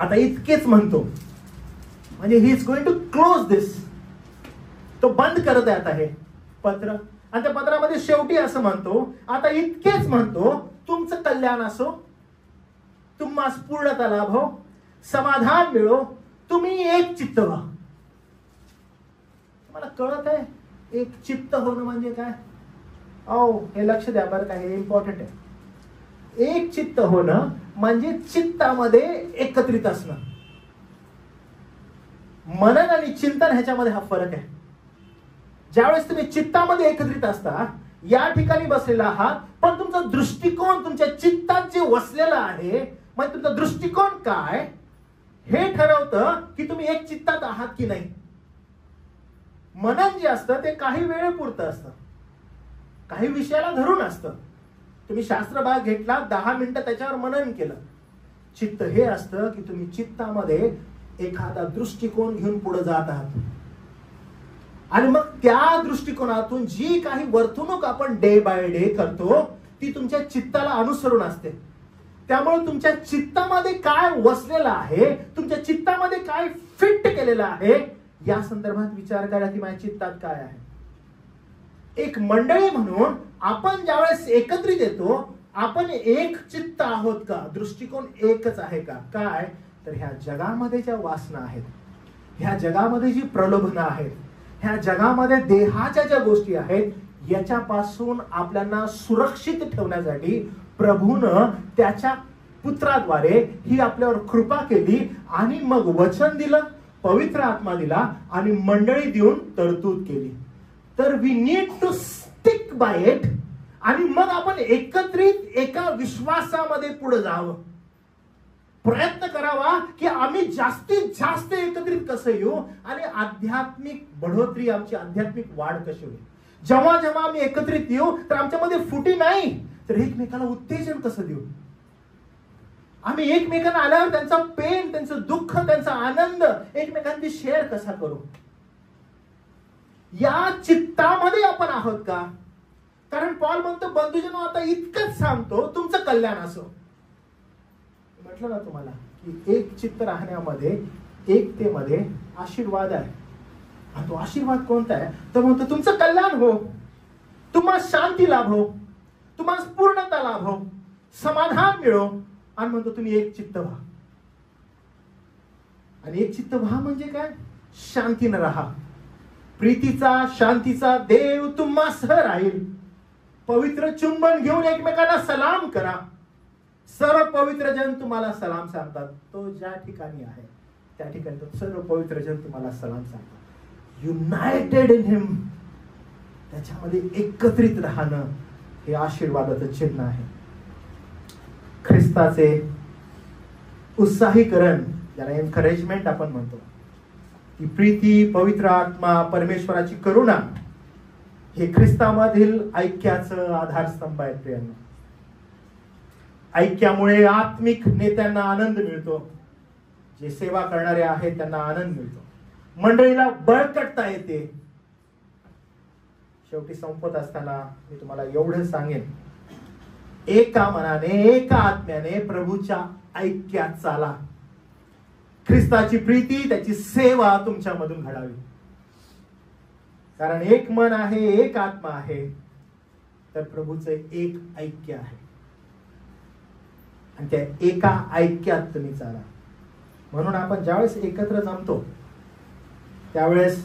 आता इतकेच म्हणतो, म्हणजे he is going to close this. तो बंद करत आहे आता हे पत्र, आणि त्या पत्रामध्ये शेवटी असं म्हणतो, आता इतकेच म्हणतो, तुमचं कल्याण असो, तुम्हास पूर्णता लाभो, समाधान मिळो, तुम्ही एक चित्त व्हा. मला कळत आहे एक चित्त होणं म्हणजे काय? हे लक्ष द्या बरं का, हे इम्पॉर्टंट आहे. एक चित्त होणं म्हणजे चित्तामध्ये एकत्रित असणं. मनन आणि चिंतन ह्याच्यामध्ये हा फरक आहे. ज्यावेळेस तुम्ही चित्तामध्ये एकत्रित असता, या ठिकाणी बसलेला आहात, पण तुमचा दृष्टिकोन तुमच्या चित्तात जे वसलेला आहे, म्हणजे तुमचा दृष्टिकोन काय हे ठरवतं की तुम्ही एक चित्तात आहात की नाही. मनन जे असतं ते काही वेळेपुरतं असतं, काही विषयाला धरून असतं. तुम्ही शास्त्र भाग घेतला, 10 मिनिटं त्याच्यावर मनन केलं. चित्त हे असतं की तुम्ही चित्तामध्ये एखादा दृष्टिकोन घेऊन पुढे जात आहात, आणि मग त्या दृष्टिकोनातून जी काही वर्तणूक आपण डे बाय डे करतो, ती तुमच्या चित्ताला अनुसरून असते. त्यामुळे तुमच्या चित्तामध्ये काय वसलेलं आहे, तुमच्या चित्तामध्ये काय फिट केलेलं आहे, या संदर्भात विचार करा की माझ्या चित्तात काय आहे. एक मंडळी म्हणून आपण ज्यावेळेस एकत्रित येतो, आपण एक चित्त आहोत का? दृष्टिकोन एकच आहे का? काय तर ह्या जगामध्ये ज्या वासना आहेत, ह्या जगामध्ये जी प्रलोभनं आहेत, ह्या जगामध्ये देहाच्या ज्या गोष्टी आहेत, याच्यापासून आपल्याला सुरक्षित ठेवण्यासाठी प्रभूनं त्याच्या पुत्राद्वारे ही आपल्यावर कृपा केली, आणि मग वचन दिलं, पवित्र आत्मा दिला, आणि मंडळी देऊन तरतूद केली. तर we need to stick by it, आणि मग आपण एकत्रित एका विश्वासामध्ये पुढे जावं. प्रयत्न करावा की आम्ही जास्तीत जास्त एकत्रित कसं येऊ, आणि आध्यात्मिक बढोतरी, आमची आध्यात्मिक वाढ कशी होईल. जेव्हा जेव्हा आम्ही एकत्रित येऊ, तर आमच्यामध्ये फुटी नाही, तर एकमेकाला उत्तेजन कसं देऊ. आम्ही एकमेकांना आल्यावर त्यांचा पेन, त्यांचं दुःख, त्यांचा आनंद एकमेकांशी शेअर कसा करू. या चित्तामध्ये आपण आहोत का? कारण पॉल म्हणतो, बंधुजनो आता इतकंच सांगतो, तुमचं कल्याण असो. म्हटलं ना तुम्हाला की एक चित्त राहण्यामध्ये, एकतेमध्ये आशीर्वाद आहे. आणि तो आशीर्वाद कोणता आहे? तर म्हणतो तुमचं कल्याण हो, तुम्हाला शांती लाभो, तुम्हाला पूर्णता लाभो, समाधान मिळो, आणि म्हणतो तुम्ही एक चित्त व्हा. आणि एक चित्त व्हा म्हणजे काय? शांतीनं राहा. प्रीतीचा, शांतीचा देव तुम्हासह राहील. पवित्र चुंबन घेऊन एकमेकांना सलाम करा. सर्व पवित्र जन तुम्हाला सलाम सांगतात. तो ज्या ठिकाणी आहे त्या ठिकाणी तो सर्व पवित्र जन तुम्हाला सलाम सांगतात. युनायटेड इन हिम, त्याच्यामध्ये एकत्रित राहणं हे आशीर्वादाचं चिन्ह आहे. ख्रिस्ताचे उत्साहीकरण, ज्याला एनकरेजमेंट आपण म्हणतो, ती प्रीती, पवित्र आत्मा, परमेश्वराची करुणा, हे ख्रिस्तामधील ऐक्याचं आधारस्तंभ आहे. प्रियांनो, ऐक्यामुळे आत्मिक नेत्यांना आनंद मिळतो, जे सेवा करणारे आहेत त्यांना आनंद मिळतो, मंडळीला बळकटता येते. शेवटी संपत असताना मी तुम्हाला एवढं सांगेन, एका मनाने, एका आत्म्याने प्रभूच्या ऐक्यात चाला. ख्रिस्ताची प्रीती, त्याची सेवा तुमच्यामधून घडावी. कारण एक मन आहे, एक आत्मा आहे, तर प्रभूचं एक ऐक्य आहे, आणि त्या एका ऐक्यात तुम्ही चाला. म्हणून आपण ज्यावेळेस एकत्र जमतो त्यावेळेस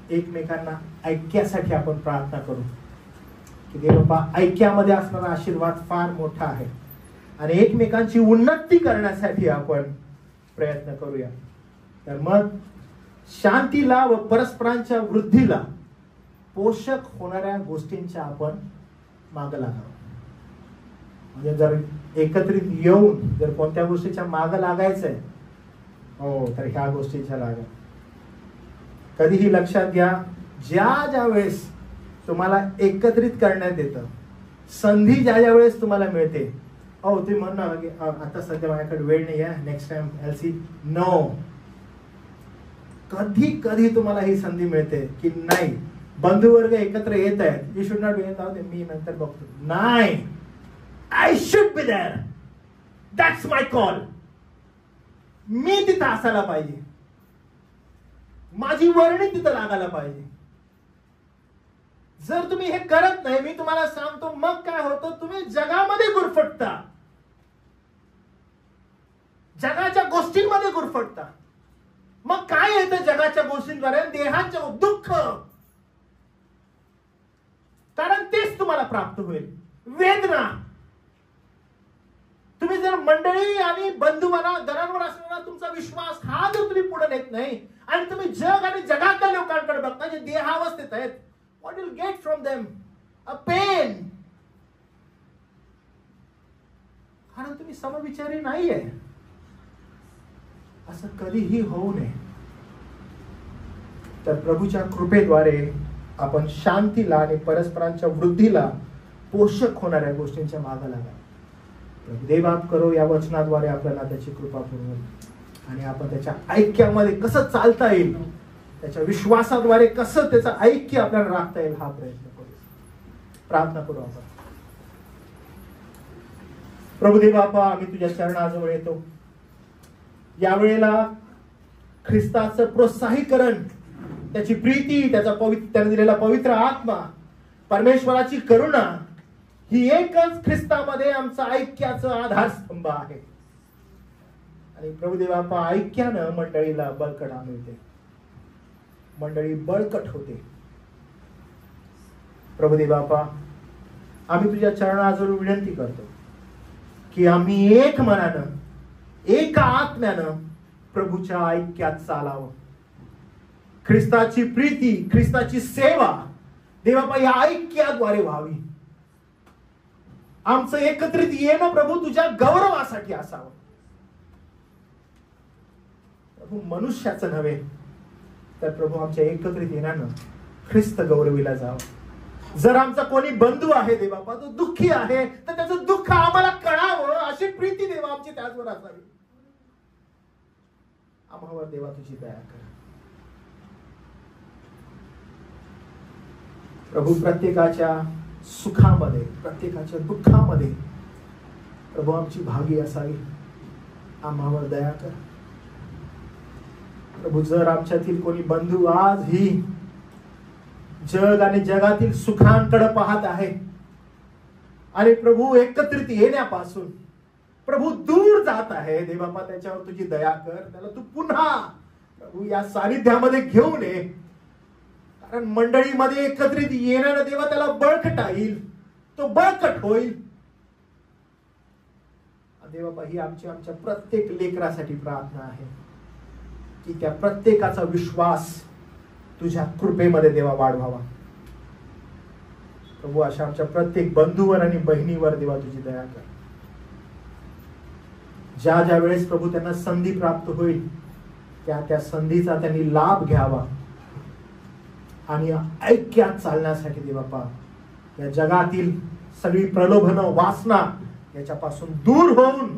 एकमेकांना ऐक्यासाठी आपण प्रार्थना करू. की देवबापा ऐक्यामध्ये असणारा आशीर्वाद फार मोठा आहे आणि एकमेकांची उन्नती करण्यासाठी आपण प्रयत्न करूया. तर मग शांतीला व परस्परांच्या वृद्धीला पोषक होणाऱ्या गोष्टींच्या आपण माग लागावं. म्हणजे जर एकत्रित येऊन जर कोणत्या गोष्टीच्या माग लागायचंय, हो, तर ह्या गोष्टीच्या लागा. कधीही लक्षात घ्या, ज्या वेळेस तुम्हाला एकत्रित करण्यात येतं, संधी ज्या वेळेस तुम्हाला मिळते, हो तुम्ही म्हणणार की आता सध्या माझ्याकडे वेळ नाही आहे, next time L C. No, कधी तुम्हाला ही संधी मिळते की नाही बंधुवर्ग एकत्र येत आहेत, यू शुड नॉट बी, मी नंतर बघतो. नाही, I should be there, that's my call. मी तिथं असायला पाहिजे, माझी वर्णी तिथं लागायला पाहिजे. जर तुम्ही हे करत नाही, मी तुम्हाला सांगतो मग काय होतं, तुम्ही जगामध्ये गुरफटता, जगाच्या गोष्टींमध्ये गुरफटता. मग काय येतं जगाच्या गोष्टींद्वारे? देहाचं दुःख, कारण तेच तुम्हाला प्राप्त होईल. वेदना. तुम्ही जर मंडळी आणि बंधुमाना घरांवर असणारा तुमचा विश्वास हा जर तुम्ही पुढे नेत नाही आणि तुम्ही जग आणि जगातल्या लोकांकडे बघता जे देहावस्थेत आहेत, what you'll get from them? A pain. कारण तुम्ही समविचारी नाहीये. असं कधीही होऊ नये. तर प्रभूच्या कृपेद्वारे आपण शांतीला आणि परस्परांच्या वृद्धीला पोषक होणाऱ्या गोष्टींच्या मागे लागा. देवाप करो या वचनाद्वारे आपल्याला त्याची कृपा पूर्ण आणि आपण त्याच्या ऐक्यामध्ये कसं चालता येईल, त्याच्या विश्वासाद्वारे कसं त्याचं ऐक्य आपल्याला राखता येईल हा प्रयत्न करू. प्रार्थना करू आपण. प्रभुदेव बापा, आम्ही तुझ्या चरणाजवळ येतो. यावेळेला ख्रिस्ताचं प्रोत्साहीकरण, त्याची प्रीती, त्याने दिलेला पवित्र आत्मा, परमेश्वराची करुणा ही एकच ख्रिस्तामध्ये आमचा ऐक्याचा आधारस्तंभ आहे. आणि प्रभुदेव बापा, ऐक्यानं मंडळीला बळकटा मिळते, मंडळी बळकट होते. प्रभुदेव बापा, आम्ही तुझ्या चरणाजवळ विनंती करतो की आम्ही एक मनानं, एका आत्म्यानं प्रभूच्या ऐक्यात चालावं. ख्रिस्ताची प्रीती, ख्रिस्ताची सेवा देवबापा या ऐक्याद्वारे व्हावी. आमचं एकत्रित येणं प्रभू तुझ्या गौरवासाठी असावं. प्रभू मनुष्याचं नव्हे, तर प्रभू आमच्या एकत्रित येण्यानं ख्रिस्त गौरविला जावं. जर आमचा कोणी बंधू आहे देवबापा, तो दुःखी आहे, तर त्याचं दुःख आम्हाला कळावं अशी प्रीती देवा आमची त्याचवर असावी. आम्हावर देवा तुझी दया कर. प्रभू प्रत्येकाच्या सुखामध्ये, प्रत्येकाच्या दुःखामध्ये प्रभू आमची भागी असावी. आम्हावर दया कर. प्रभू, जर आमच्यातील कोणी बंधू आजही जग आणि जगातील सुखांकडे पाहत आहे आणि प्रभू एकत्रित येण्यापासून प्रभू दूर जात आहे, देवबापा त्याच्यावर तुझी दया कर. त्याला तू पुन्हा प्रभू या सानिध्यामध्ये घेऊन ये. कारण मंडळीमध्ये एकत्रित येण्यानं देवा त्याला बळकटा येईल, तो बळकट होईल. देवबापा, ही आमच्या प्रत्येक लेकरासाठी प्रार्थना आहे की त्या प्रत्येकाचा विश्वास तुझ्या कृपेमध्ये देवा वाढवावा. प्रभू, अशा आमच्या प्रत्येक बंधूवर आणि बहिणीवर देवा तुझी दया कर. ज्या वेळेस प्रभू त्यांना संधी प्राप्त होईल त्या संधीचा त्यांनी लाभ घ्यावा आणि ऐक्यात चालण्यासाठी देवबापा या जगातील सगळी प्रलोभनं, वासना याच्यापासून दूर होऊन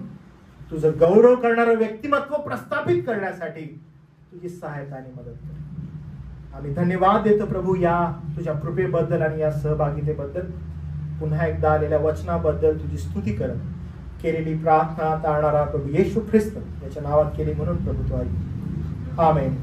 तुझं गौरव करणारं व्यक्तिमत्व प्रस्थापित करण्यासाठी तुझी सहायता आणि मदत कर. आम्ही धन्यवाद देतो प्रभू या तुझ्या कृपेबद्दल आणि या सहभागितेबद्दल. पुन्हा एकदा आलेल्या वचनाबद्दल तुझी स्तुती करत केलेली प्रार्थना तारणारा प्रभू येशू ख्रिस्त याच्या नावात केली म्हणून प्रभू तू आमेन.